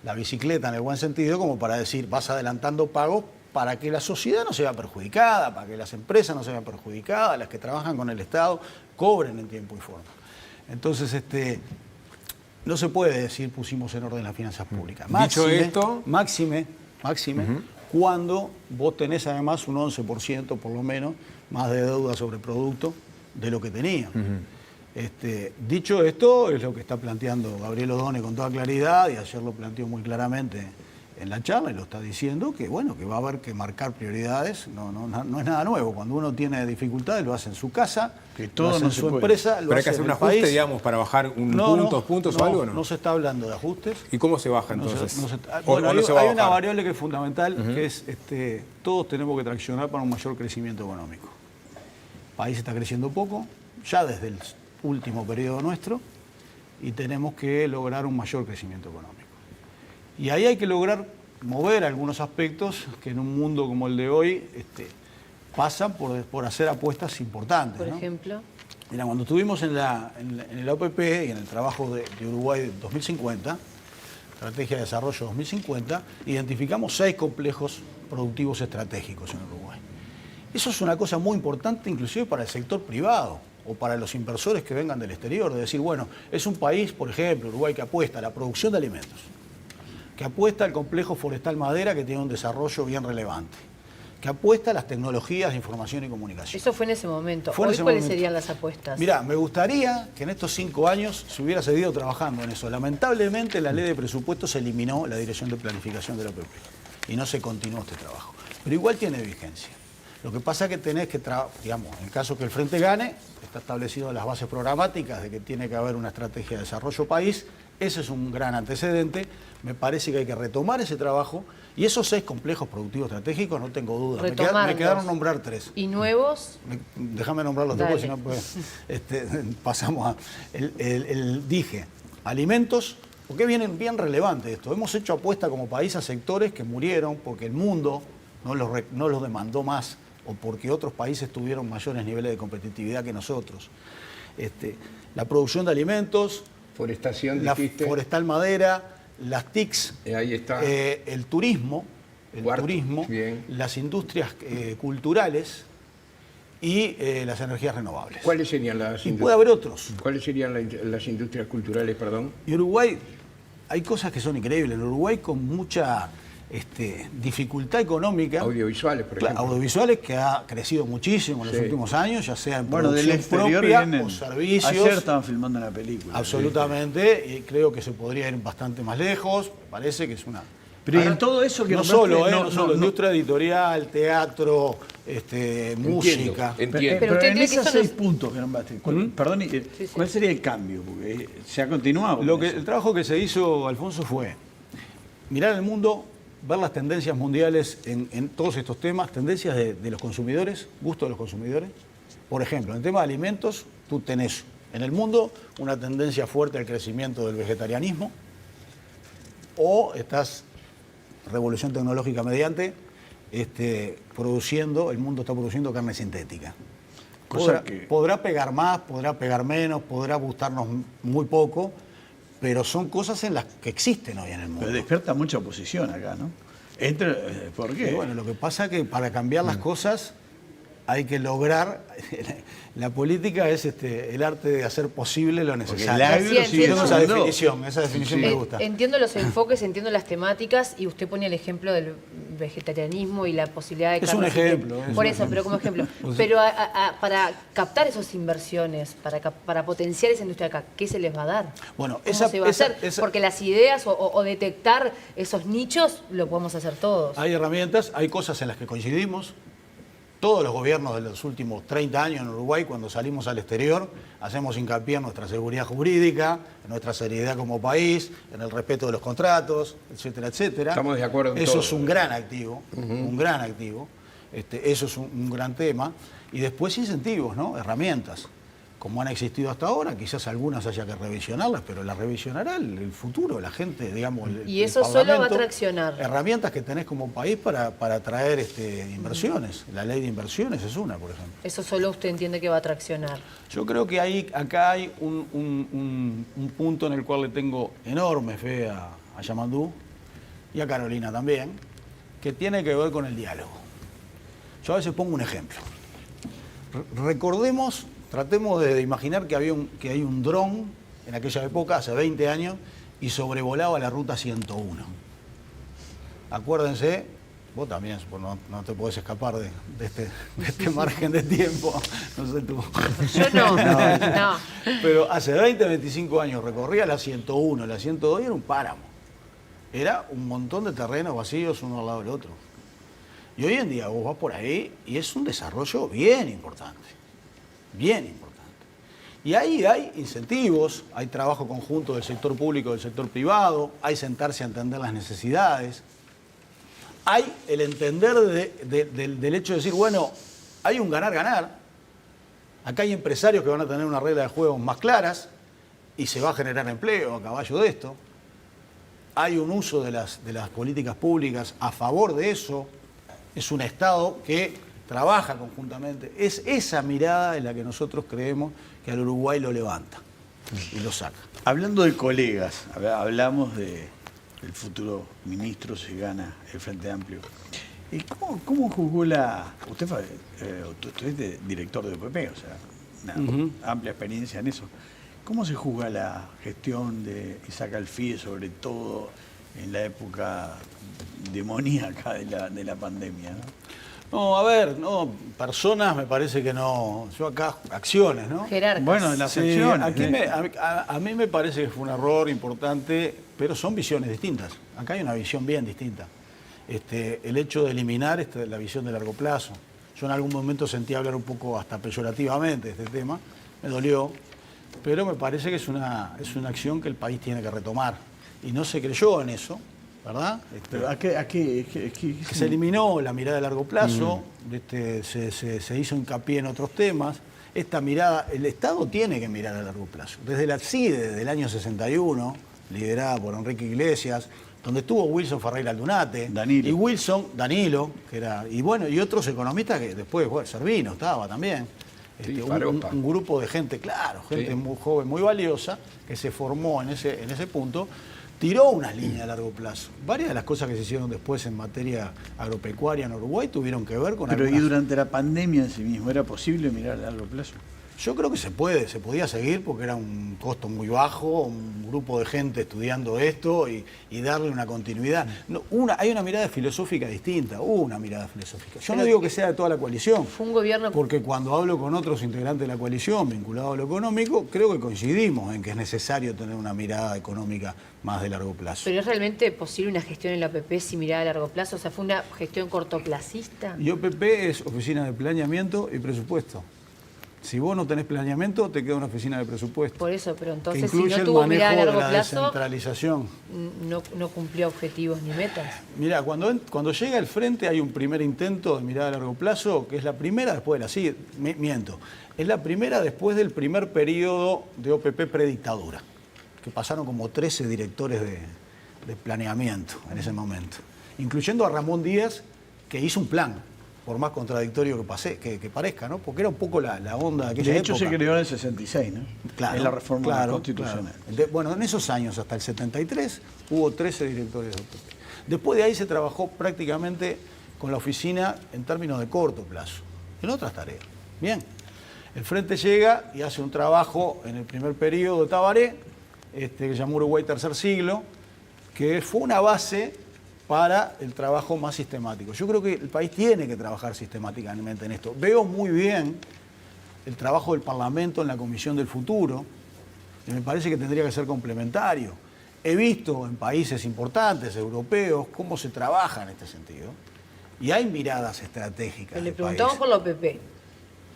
la bicicleta en el buen sentido, como para decir, vas adelantando pagos para que la sociedad no se vea perjudicada, para que las empresas no se vean perjudicadas, las que trabajan con el Estado cobren en tiempo y forma. Entonces, no se puede decir pusimos en orden las finanzas públicas. Dicho esto, máxime, cuando vos tenés además un 11% por lo menos más de deuda sobre producto de lo que tenía. Dicho esto, es lo que está planteando Gabriel Odone con toda claridad, y ayer lo planteó muy claramente en la charla, y lo está diciendo, que bueno, que va a haber que marcar prioridades. No es nada nuevo. Cuando uno tiene dificultades, lo hace en su casa, que todo lo hace no en se su puede. empresa, lo Pero hay hace que hacer en un el ajuste, país. digamos, para bajar puntos o algo, ¿o no? No se está hablando de ajustes. ¿Y cómo se baja entonces? Bueno, ¿O no se va a hay una bajar? variable que es fundamental, que es todos tenemos que traccionar para un mayor crecimiento económico. El país está creciendo poco, ya desde el último periodo nuestro, y tenemos que lograr un mayor crecimiento económico. Y ahí hay que lograr mover algunos aspectos que en un mundo como el de hoy pasan por hacer apuestas importantes. Por ¿no? ejemplo. Mira, cuando estuvimos en el OPP y en el trabajo de Uruguay 2050, Estrategia de Desarrollo 2050, identificamos 6 complejos productivos estratégicos en Uruguay. Eso es una cosa muy importante inclusive para el sector privado o para los inversores que vengan del exterior, de decir, bueno, es un país, por ejemplo, Uruguay, que apuesta a la producción de alimentos, que apuesta al complejo forestal madera, que tiene un desarrollo bien relevante, que apuesta a las tecnologías de información y comunicación. Eso fue en ese momento. Fue en Hoy, ese ¿cuáles momento. serían las apuestas? Mirá, me gustaría que en estos 5 años se hubiera seguido trabajando en eso. Lamentablemente, la ley de presupuesto se eliminó la Dirección de Planificación de la OPP y no se continuó este trabajo. Pero igual tiene vigencia. Lo que pasa es que tenés que, digamos, en caso que el Frente gane, está establecido las bases programáticas de que tiene que haber una estrategia de desarrollo país. Ese es un gran antecedente. Me parece que hay que retomar ese trabajo. Y esos 6 complejos productivos estratégicos, no tengo duda. Me quedaron nombrar 3. ¿Y nuevos? Déjame nombrarlos después, si no pues, pasamos a... Dije, alimentos, porque vienen bien relevante esto. Hemos hecho apuesta como país a sectores que murieron porque el mundo no los demandó más, o porque otros países tuvieron mayores niveles de competitividad que nosotros. La producción de alimentos, forestación, la forestal madera, las TICs, ahí está. El turismo, las industrias culturales y las energías renovables. ¿Cuáles serían las industrias? Y puede haber otros. ¿Cuáles serían las industrias culturales, perdón? Y Uruguay, hay cosas que son increíbles. En Uruguay con mucha dificultad económica. Audiovisuales, por ejemplo. Audiovisuales, que ha crecido muchísimo en los últimos años, ya sea en del producción exterior propia vienen. o servicios. Ayer estaban filmando una película. Absolutamente, y creo que se podría ir bastante más lejos. Me parece que es Pero en todo eso que no nombraste, solo, industria editorial, teatro, música. Entiendo. Pero en usted cree que esos eso no 6 puntos que nombraste, perdón, ¿cuál sería el cambio? Porque se ha continuado. El trabajo que se hizo, Alfonso, fue mirar el mundo, ver las tendencias mundiales en todos estos temas, tendencias de los consumidores, gusto de los consumidores. Por ejemplo, en el tema de alimentos, tú tenés en el mundo una tendencia fuerte al crecimiento del vegetarianismo, o estás, revolución tecnológica mediante, el mundo está produciendo carne sintética. Podrá pegar más, podrá pegar menos, podrá gustarnos muy poco, pero son cosas en las que existen hoy en el mundo. Pero despierta mucha oposición acá, ¿no? ¿Por qué? Y bueno, lo que pasa es que para cambiar las cosas hay que lograr, la política es el arte de hacer posible lo necesario. Esa definición me gusta. Entiendo los enfoques, entiendo las temáticas, y usted pone el ejemplo del vegetarianismo y la posibilidad de... Es un ejemplo. Por eso, pero como ejemplo. Pero para captar esas inversiones, para potenciar esa industria acá, ¿qué se les va a dar? Bueno, ¿Cómo se va a hacer? Porque las ideas o detectar esos nichos lo podemos hacer todos. Hay herramientas, hay cosas en las que coincidimos. Todos los gobiernos de los últimos 30 años en Uruguay, cuando salimos al exterior, hacemos hincapié en nuestra seguridad jurídica, en nuestra seriedad como país, en el respeto de los contratos, etcétera, etcétera. Estamos de acuerdo en Eso todo. es un gran activo, un gran activo. Eso es un gran tema. Y después incentivos, ¿no? Herramientas. Como han existido hasta ahora, quizás algunas haya que revisionarlas, pero las revisionará el futuro, la gente, digamos. Y eso solo va a traccionar. Herramientas que tenés como país para atraer inversiones. La ley de inversiones es una, por ejemplo. Eso solo usted entiende que va a traccionar. Yo creo que acá hay un punto en el cual le tengo enorme fe a Yamandú y a Carolina también, que tiene que ver con el diálogo. Yo a veces pongo un ejemplo. Tratemos de imaginar que hay un dron en aquella época, hace 20 años, y sobrevolaba la ruta 101. Acuérdense, vos también no te podés escapar de este margen de tiempo, no sé tú. Yo no. Pero hace 20, 25 años recorría la 101, la 102 y era un páramo. Era un montón de terrenos vacíos uno al lado del otro. Y hoy en día vos vas por ahí y es un desarrollo bien importante. Bien importante. Y ahí hay incentivos, hay trabajo conjunto del sector público y del sector privado, hay sentarse a entender las necesidades, hay el entender del hecho de decir, bueno, hay un ganar-ganar, acá hay empresarios que van a tener una regla de juego más claras y se va a generar empleo a caballo de esto, hay un uso de las políticas públicas a favor de eso, es un Estado que trabaja conjuntamente. Es esa mirada en la que nosotros creemos que al Uruguay lo levanta y lo saca. Hablando de colegas, hablamos del futuro ministro si gana el Frente Amplio. ¿Y cómo juzgó usted es director de UPP, o sea, una amplia experiencia en eso. ¿Cómo se juzga la gestión de Isaac Alfie, sobre todo en la época demoníaca de la pandemia, ¿no? No, a ver, personas me parece que no. Yo acá, acciones, ¿no? Jerarcas. Bueno, en las acciones. Aquí a mí me parece que fue un error importante, pero son visiones distintas. Acá hay una visión bien distinta. El hecho de eliminar la visión de largo plazo. Yo en algún momento sentí hablar un poco hasta peyorativamente de este tema, me dolió, pero me parece que es una acción que el país tiene que retomar. Y no se creyó en eso, ¿verdad? Pero que se eliminó la mirada de largo plazo, se hizo hincapié en otros temas. Esta mirada, el Estado tiene que mirar a largo plazo. Desde la CIDE, desde el año 61, liderada por Enrique Iglesias, donde estuvo Wilson Ferreira Aldunate, Danilo, que era, y otros economistas que después, Servino estaba también. Un grupo de gente, gente muy joven, muy valiosa, que se formó en ese punto, tiró unas líneas a largo plazo. Varias de las cosas que se hicieron después en materia agropecuaria en Uruguay tuvieron que ver con Pero ¿y durante la pandemia en sí mismo era posible mirar a largo plazo? Yo creo que se podía seguir porque era un costo muy bajo, un grupo de gente estudiando esto y darle una continuidad. No, hay una mirada filosófica distinta, una mirada filosófica. Yo no digo que sea de toda la coalición, Fue un gobierno... porque cuando hablo con otros integrantes de la coalición vinculados a lo económico, creo que coincidimos en que es necesario tener una mirada económica más de largo plazo. ¿Pero es realmente posible una gestión en la OPP sin mirada a largo plazo? O sea, ¿fue una gestión cortoplacista? Y OPP es Oficina de Planeamiento y Presupuesto. Si vos no tenés planeamiento, te queda una oficina de presupuesto. Por eso, pero Que entonces si incluye no el tuvo mirada a manejo largo de la plazo, descentralización. no cumplió objetivos ni metas. Mirá, cuando llega el frente hay un primer intento de mirada a largo plazo, que es la primera después de la... Sí, miento. Es la primera después del primer periodo de OPP predictadura, que pasaron como 13 directores de planeamiento en ese momento, incluyendo a Ramón Díaz, que hizo un plan, por más contradictorio que parezca, ¿no? Porque era un poco la onda de aquella época. De hecho, se creó en el 66, ¿no? Claro, en la reforma constitucional. Claro. Bueno, en esos años, hasta el 73, hubo 13 directores de OPP. Después de ahí se trabajó prácticamente con la oficina en términos de corto plazo, en otras tareas. Bien, el Frente llega y hace un trabajo en el primer periodo de Tabaré, que se llamó Uruguay Tercer Siglo, que fue una base para el trabajo más sistemático. Yo creo que el país tiene que trabajar sistemáticamente en esto. Veo muy bien el trabajo del Parlamento en la Comisión del Futuro, y me parece que tendría que ser complementario. He visto en países importantes, europeos, cómo se trabaja en este sentido, y hay miradas estratégicas. Le preguntamos por la OPP.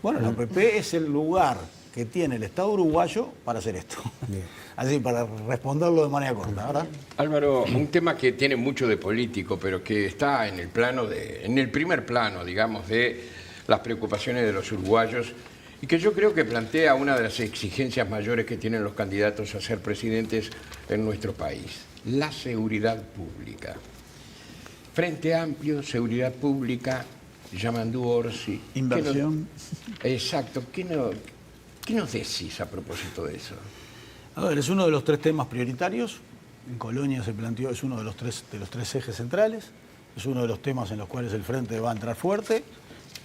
Bueno, la OPP es el lugar que tiene el Estado uruguayo para hacer esto. Bien. Así, para responderlo de manera corta, ¿verdad? Álvaro, un tema que tiene mucho de político, pero que está en el primer plano, digamos, de las preocupaciones de los uruguayos, y que yo creo que plantea una de las exigencias mayores que tienen los candidatos a ser presidentes en nuestro país: la seguridad pública. Frente Amplio, seguridad pública, Yamandú Orsi. Inversión. Exacto. ¿Qué nos decís a propósito de eso? A ver, es uno de los 3 temas prioritarios. En Colonia se planteó, es uno de los tres ejes centrales. Es uno de los temas en los cuales el Frente va a entrar fuerte.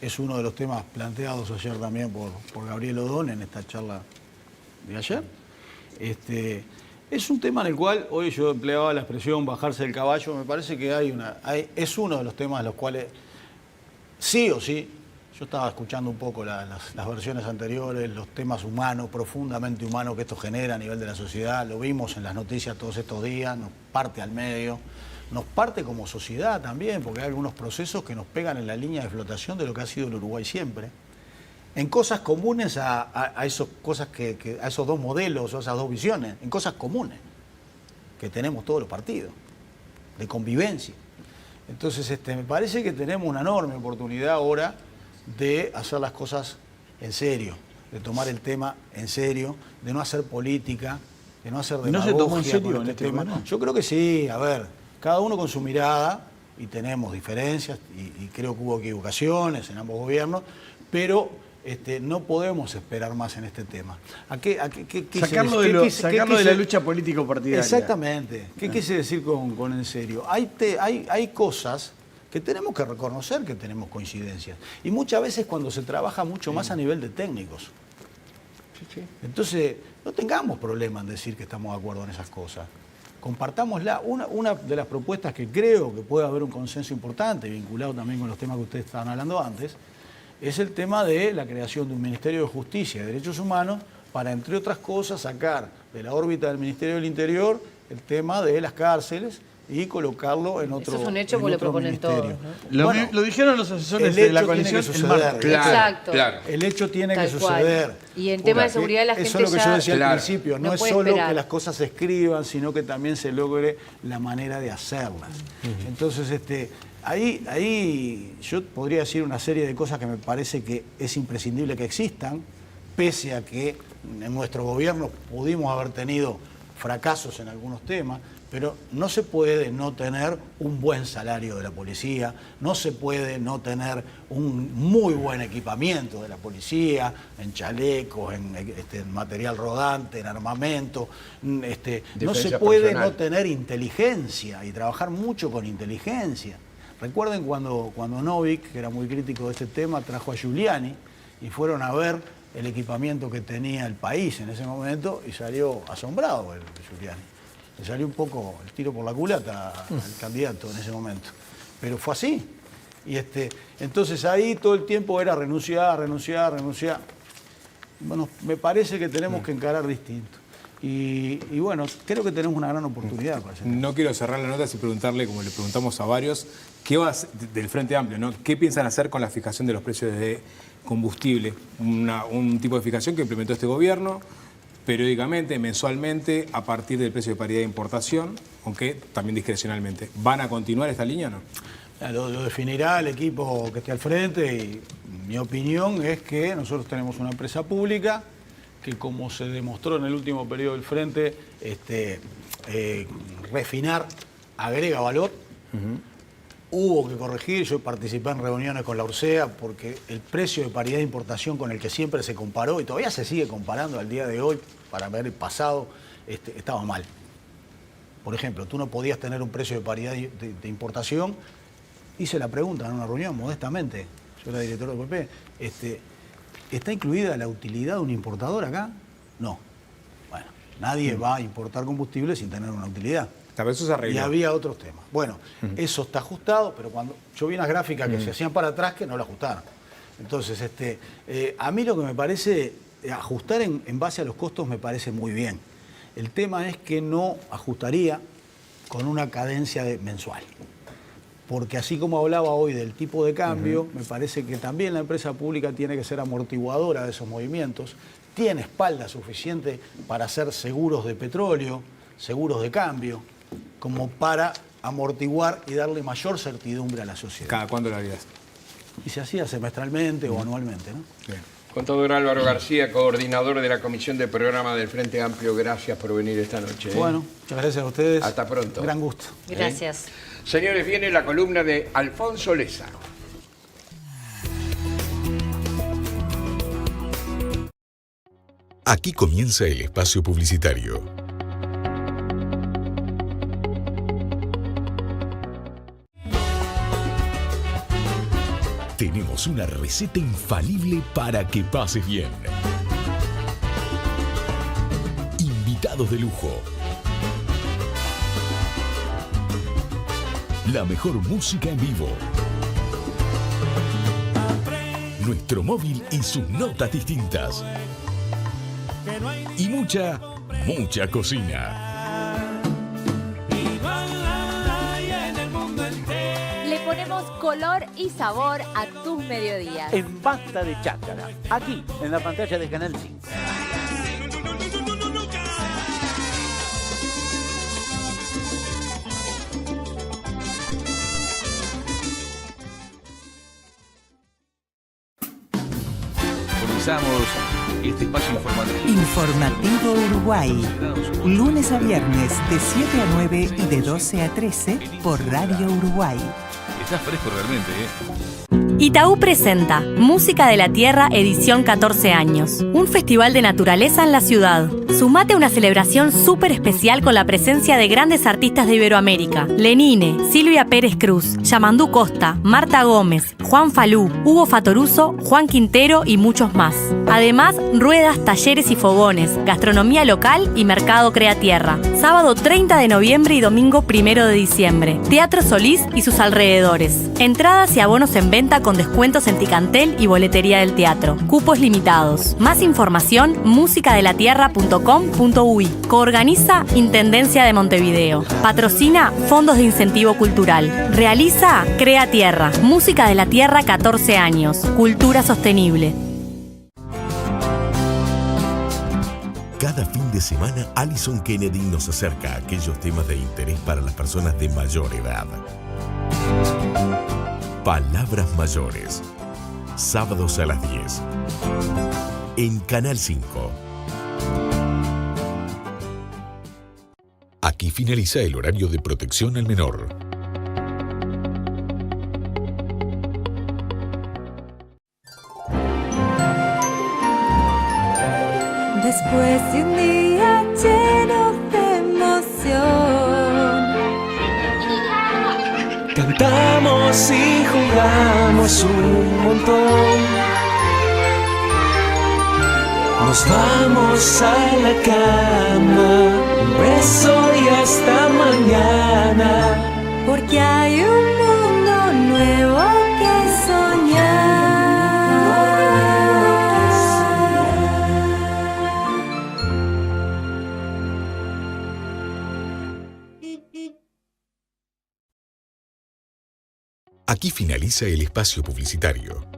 Es uno de los temas planteados ayer también por Gabriel Odón en esta charla de ayer. Es un tema en el cual, hoy yo empleaba la expresión bajarse del caballo. Me parece que es uno de los temas en los cuales sí o sí. Yo estaba escuchando un poco las versiones anteriores, los temas humanos, profundamente humanos que esto genera a nivel de la sociedad. Lo vimos en las noticias todos estos días, nos parte al medio, nos parte como sociedad también, porque hay algunos procesos que nos pegan en la línea de flotación de lo que ha sido el Uruguay siempre. En cosas comunes a esos dos modelos o esas dos visiones, en cosas comunes que tenemos todos los partidos, de convivencia. Entonces, me parece que tenemos una enorme oportunidad ahora de hacer las cosas en serio, de tomar el tema en serio, de no hacer política, de no hacer demagogia. ¿No se tomó en serio con en este tema? Yo creo que sí, a ver, cada uno con su mirada, y tenemos diferencias, y creo que hubo equivocaciones en ambos gobiernos, pero no podemos esperar más en este tema. Sacarlo de la lucha político-partidaria. Exactamente. ¿Qué quise decir con en serio? Hay cosas que tenemos que reconocer que tenemos coincidencias. Y muchas veces cuando se trabaja mucho más a nivel de técnicos. Entonces, no tengamos problema en decir que estamos de acuerdo en esas cosas. Compartámosla. Una de las propuestas que creo que puede haber un consenso importante, vinculado también con los temas que ustedes estaban hablando antes, es el tema de la creación de un Ministerio de Justicia y Derechos Humanos para, entre otras cosas, sacar de la órbita del Ministerio del Interior el tema de las cárceles y colocarlo en otro ministerio. Eso es un hecho porque lo proponen todos, ¿no? Lo dijeron los asesores de la coalición. Exacto. Claro. El hecho tiene que suceder. Y en tema de seguridad la gente eso es lo que yo decía al principio. No es solo esperar que las cosas se escriban, sino que también se logre la manera de hacerlas. Entonces, ahí yo podría decir una serie de cosas que me parece que es imprescindible que existan, pese a que en nuestro gobierno pudimos haber tenido fracasos en algunos temas, pero no se puede no tener un buen salario de la policía, no se puede no tener un muy buen equipamiento de la policía, en chalecos, en material rodante, en armamento, no se puede no tener inteligencia y trabajar mucho con inteligencia. Recuerden cuando Novik, que era muy crítico de este tema, trajo a Giuliani y fueron a ver el equipamiento que tenía el país en ese momento y salió asombrado el Giuliani. Le salió un poco el tiro por la culata al candidato en ese momento. Pero fue así. Y entonces ahí todo el tiempo era renunciar. Bueno, me parece que tenemos que encarar distinto. Y bueno, creo que tenemos una gran oportunidad para hacer. No quiero cerrar la nota sin preguntarle, como le preguntamos a varios, ¿qué va a hacer, del Frente Amplio, ¿no? ¿Qué piensan hacer con la fijación de los precios de combustible? Un tipo de fijación que implementó este gobierno periódicamente, mensualmente, a partir del precio de paridad de importación, aunque también discrecionalmente. ¿Van a continuar esta línea o no? Lo definirá el equipo que esté al frente y mi opinión es que nosotros tenemos una empresa pública que, como se demostró en el último periodo del Frente, refinar agrega valor. Hubo que corregir, yo participé en reuniones con la Ursea porque el precio de paridad de importación con el que siempre se comparó y todavía se sigue comparando al día de hoy para ver el pasado, estaba mal. Por ejemplo, tú no podías tener un precio de paridad de importación. Hice la pregunta en una reunión, modestamente, yo era director del PP, ¿está incluida la utilidad de un importador acá? No. Bueno, nadie va a importar combustible sin tener una utilidad. Tal vez eso se arregló. Y había otros temas. Bueno, eso está ajustado, pero cuando yo vi unas gráficas que se hacían para atrás que no lo ajustaron. Entonces, a mí lo que me parece, ajustar en base a los costos me parece muy bien. El tema es que no ajustaría con una cadencia mensual. Porque así como hablaba hoy del tipo de cambio, me parece que también la empresa pública tiene que ser amortiguadora de esos movimientos, tiene espalda suficiente para hacer seguros de petróleo, seguros de cambio, como para amortiguar y darle mayor certidumbre a la sociedad. ¿Cada cuándo lo harías? Y se hacía semestralmente o anualmente, ¿no? Bien. Contador Álvaro García, coordinador de la Comisión de Programa del Frente Amplio, gracias por venir esta noche. Bueno, muchas gracias a ustedes. Hasta pronto. Gran gusto. Gracias. Señores, viene la columna de Alfonso Leza. Aquí comienza el espacio publicitario. Tenemos una receta infalible para que pases bien. Invitados de lujo. La mejor música en vivo. Nuestro móvil y sus notas distintas. Y mucha cocina. Le ponemos color y sabor a tus mediodías. En Basta de Cháchara, aquí en la pantalla de Canal 5. Comenzamos este espacio informativo. Informativo Uruguay. Lunes a viernes de 7 a 9 y de 12 a 13 por Radio Uruguay. Está fresco realmente, ¿eh? Itaú presenta Música de la Tierra edición 14 años, un festival de naturaleza en la ciudad. Sumate a una celebración súper especial con la presencia de grandes artistas de Iberoamérica: Lenine, Silvia Pérez Cruz, Yamandú Costa, Marta Gómez, Juan Falú, Hugo Fatoruso, Juan Quintero y muchos más. Además, ruedas, talleres y fogones, gastronomía local y mercado Crea Tierra. Sábado 30 de noviembre y domingo 1 de diciembre. Teatro Solís y sus alrededores. Entradas y abonos en venta con descuentos en Ticantel y boletería del teatro. Cupos limitados. Más información, musicadelatierra.com.uy. Coorganiza Intendencia de Montevideo. Patrocina Fondos de Incentivo Cultural. Realiza Crea Tierra. Música de la Tierra 14 años. Cultura sostenible. Cada fin de semana, Alison Kennedy nos acerca a aquellos temas de interés para las personas de mayor edad. Palabras mayores. Sábados a las 10. En Canal 5. Aquí finaliza el horario de protección al menor. Después de un día lleno de emoción, cantamos y jugamos un montón. Nos vamos a la cama, un beso y hasta mañana. Porque hay un mundo nuevo que soñar. Aquí finaliza el espacio publicitario.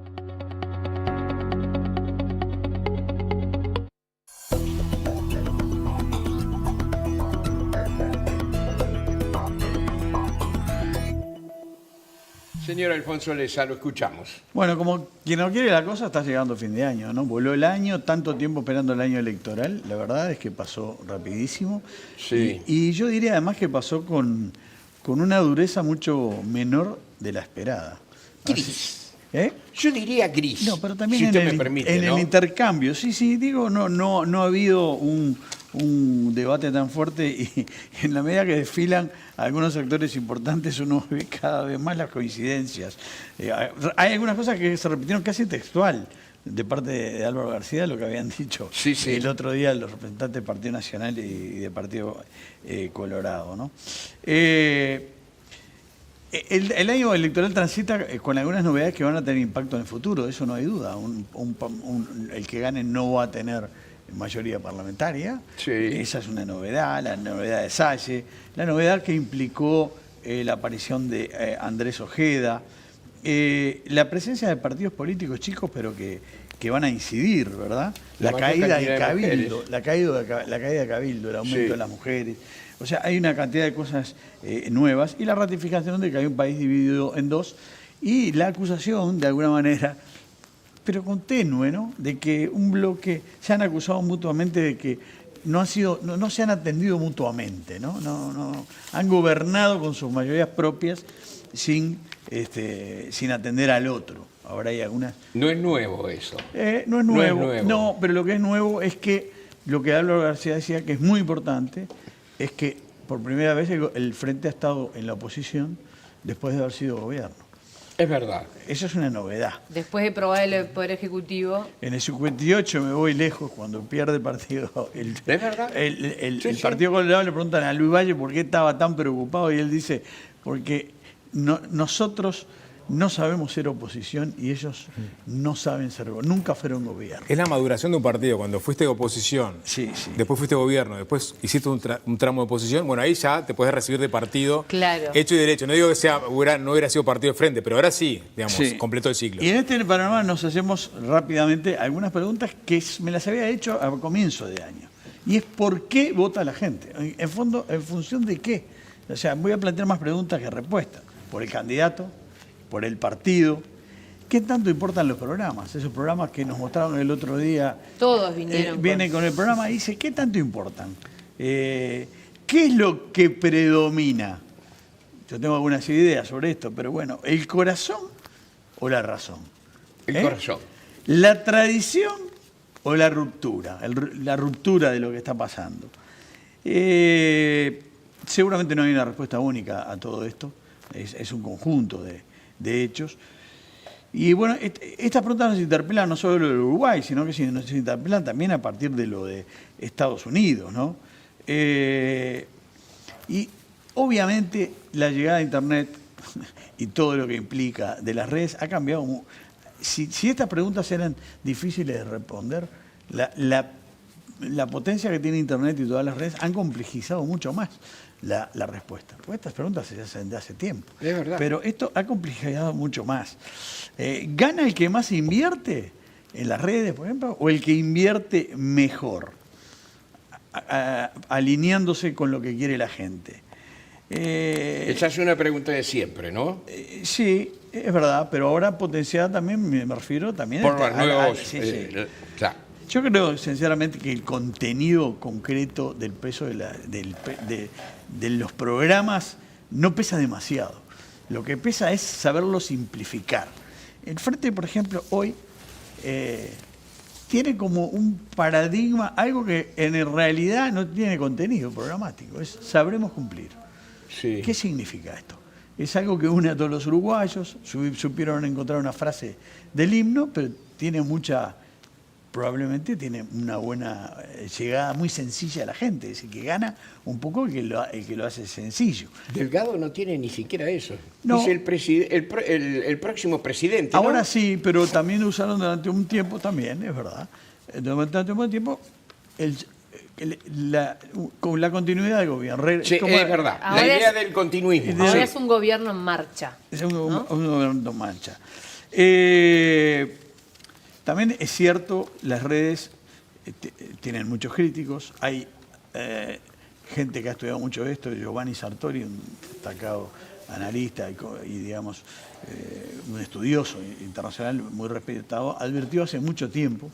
Señor Alfonso Leza, lo escuchamos. Bueno, como quien no quiere la cosa, está llegando fin de año, ¿no? Voló el año, tanto tiempo esperando el año electoral. La verdad es que pasó rapidísimo. Sí. Y yo diría además que pasó con una dureza mucho menor de la esperada. Gris. ¿Eh? Yo diría gris. No, pero también si en, usted el, me permite, en ¿no? el intercambio. Sí, digo, no ha habido un debate tan fuerte y en la medida que desfilan algunos actores importantes uno ve cada vez más las coincidencias. Hay algunas cosas que se repitieron casi textual de parte de Álvaro García, lo que habían dicho el otro día los representantes del Partido Nacional y del Partido Colorado, ¿no? El año electoral transita con algunas novedades que van a tener impacto en el futuro, eso no hay duda. El que gane no va a tener mayoría parlamentaria, esa es una novedad, la novedad de Salle, la novedad que implicó la aparición de Andrés Ojeda, la presencia de partidos políticos chicos pero que van a incidir, ¿verdad? La caída de Cabildo, la caída de Cabildo, el aumento de las mujeres. O sea, hay una cantidad de cosas nuevas y la ratificación de que hay un país dividido en dos y la acusación, de alguna manera, pero con tenue, ¿no?, de que un bloque se han acusado mutuamente de que no se han atendido mutuamente, ¿no? No han gobernado con sus mayorías propias sin atender al otro. Ahora hay algunas... No es nuevo eso. No es nuevo. No, pero lo que es nuevo es que lo que Álvaro García decía que es muy importante es que por primera vez el Frente ha estado en la oposición después de haber sido gobierno. Es verdad. Eso es una novedad. Después de probar el Poder Ejecutivo. En el 58 me voy lejos cuando pierde el partido. ¿Es verdad? El Partido Colorado le preguntan a Luis Valle por qué estaba tan preocupado y él dice, porque nosotros no sabemos ser oposición y ellos no saben ser gobierno. Nunca fueron gobierno. Es la maduración de un partido. Cuando fuiste oposición, después fuiste gobierno, después hiciste un tramo de oposición, bueno, ahí ya te puedes recibir de partido hecho y derecho. No digo que no hubiera sido partido de frente, pero ahora sí, digamos, completó el ciclo. Y en este panorama nos hacemos rápidamente algunas preguntas que me las había hecho a comienzo de año. Y es ¿por qué vota la gente? En fondo, ¿en función de qué? O sea, voy a plantear más preguntas que respuestas. ¿Por el candidato? ¿Por el partido? ¿Qué tanto importan los programas? Esos programas que nos mostraron el otro día. Todos vinieron. Vienen con el programa y dice, ¿qué tanto importan? ¿Qué es lo que predomina? Yo tengo algunas ideas sobre esto, pero bueno, ¿el corazón o la razón? El corazón. ¿La tradición o la ruptura? La ruptura de lo que está pasando. Seguramente no hay una respuesta única a todo esto. Es un conjunto de hechos. Y bueno, estas preguntas nos interpelan no solo lo del Uruguay, sino que nos interpelan también a partir de lo de Estados Unidos, ¿no? Y obviamente la llegada de Internet y todo lo que implica de las redes ha cambiado. Si estas preguntas eran difíciles de responder, la potencia que tiene Internet y todas las redes han complejizado mucho más la respuesta. Porque estas preguntas se hacen de hace tiempo. Es verdad. Pero esto ha complejizado mucho más. ¿Gana el que más invierte en las redes, por ejemplo, o el que invierte mejor, alineándose con lo que quiere la gente? Esa es una pregunta de siempre, ¿no? Sí, es verdad, pero ahora potenciada también, me refiero también por los nuevos... Yo creo, sinceramente, que el contenido concreto del peso de los programas no pesa demasiado. Lo que pesa es saberlo simplificar. El Frente, por ejemplo, hoy tiene como un paradigma, algo que en realidad no tiene contenido programático, es sabremos cumplir. Sí. ¿Qué significa esto? Es algo que une a todos los uruguayos, supieron encontrar una frase del himno, pero tiene mucha probablemente tiene una buena llegada muy sencilla a la gente, es decir, que gana un poco el que lo hace sencillo. Delgado no tiene ni siquiera eso. No. Es el próximo presidente, ¿no? Ahora sí, pero también usaron durante un tiempo también, es verdad. Durante un tiempo con la continuidad del gobierno. Sí, es verdad. Ahora la idea es- del continuismo. Ahora es un gobierno en marcha. Es un gobierno en marcha. También es cierto, las redes tienen muchos críticos. Hay gente que ha estudiado mucho esto, Giovanni Sartori, un destacado analista y digamos, un estudioso internacional muy respetado, advirtió hace mucho tiempo,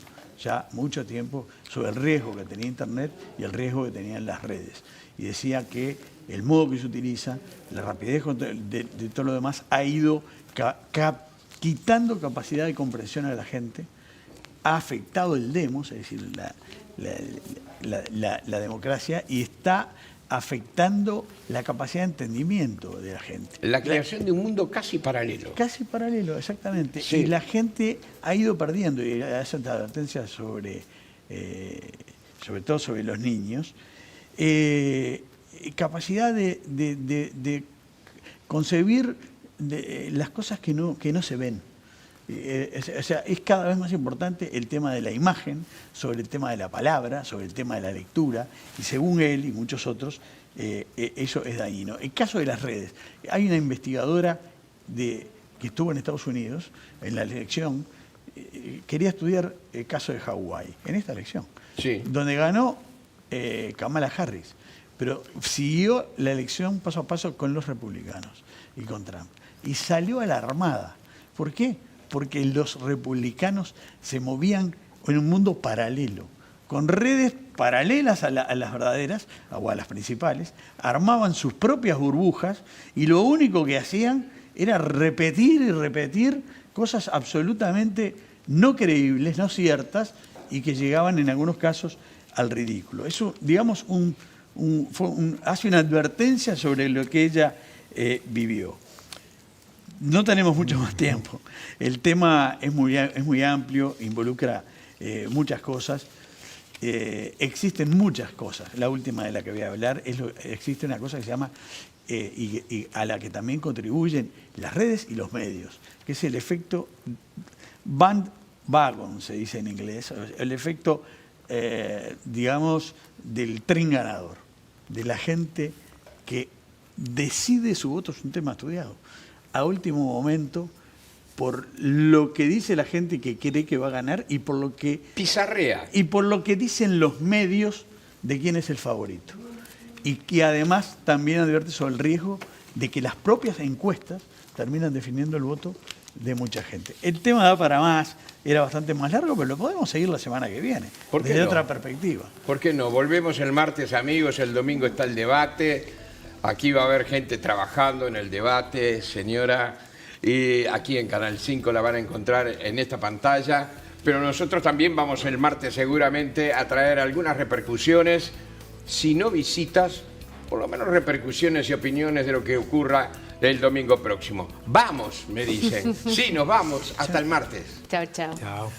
sobre el riesgo que tenía Internet y el riesgo que tenían las redes. Y decía que el modo que se utiliza, la rapidez de todo lo demás, ha ido quitando capacidad de comprensión a la gente, ha afectado el demos, es decir, la democracia, y está afectando la capacidad de entendimiento de la gente. La creación de un mundo casi paralelo. Casi paralelo, exactamente. Sí. Y la gente ha ido perdiendo, y hacen advertencias sobre todo sobre los niños, capacidad de concebir las cosas que no se ven. O sea, es cada vez más importante el tema de la imagen, sobre el tema de la palabra, sobre el tema de la lectura, y según él y muchos otros, eso es dañino. El caso de las redes. Hay una investigadora que estuvo en Estados Unidos, en la elección, quería estudiar el caso de Hawái, en esta elección, donde ganó Kamala Harris, pero siguió la elección paso a paso con los republicanos y con Trump. Y salió alarmada. ¿Por qué? Porque los republicanos se movían en un mundo paralelo, con redes paralelas a las verdaderas, o a las principales, armaban sus propias burbujas y lo único que hacían era repetir y repetir cosas absolutamente no creíbles, no ciertas, y que llegaban en algunos casos al ridículo. Eso, digamos, hace una advertencia sobre lo que ella vivió. No tenemos mucho más tiempo. El tema es muy amplio, involucra muchas cosas. Existen muchas cosas. La última de la que voy a hablar existe una cosa que se llama, y a la que también contribuyen las redes y los medios, que es el efecto bandwagon, se dice en inglés, el efecto, digamos, del tren ganador, de la gente que decide su voto, es un tema estudiado, a último momento, por lo que dice la gente que cree que va a ganar y por lo que pizarrea y por lo que dicen los medios de quién es el favorito. Y que además también advierte sobre el riesgo de que las propias encuestas terminan definiendo el voto de mucha gente. El tema da para más, era bastante más largo, pero lo podemos seguir la semana que viene, desde otra perspectiva. ¿Por qué no? Volvemos el martes, amigos, el domingo está el debate. Aquí va a haber gente trabajando en el debate, señora, y aquí en Canal 5 la van a encontrar en esta pantalla, pero nosotros también vamos el martes seguramente a traer algunas repercusiones, si no visitas, por lo menos repercusiones y opiniones de lo que ocurra el domingo próximo. Vamos, me dicen. Sí, nos vamos. Hasta el martes. Chao, chao. Chao.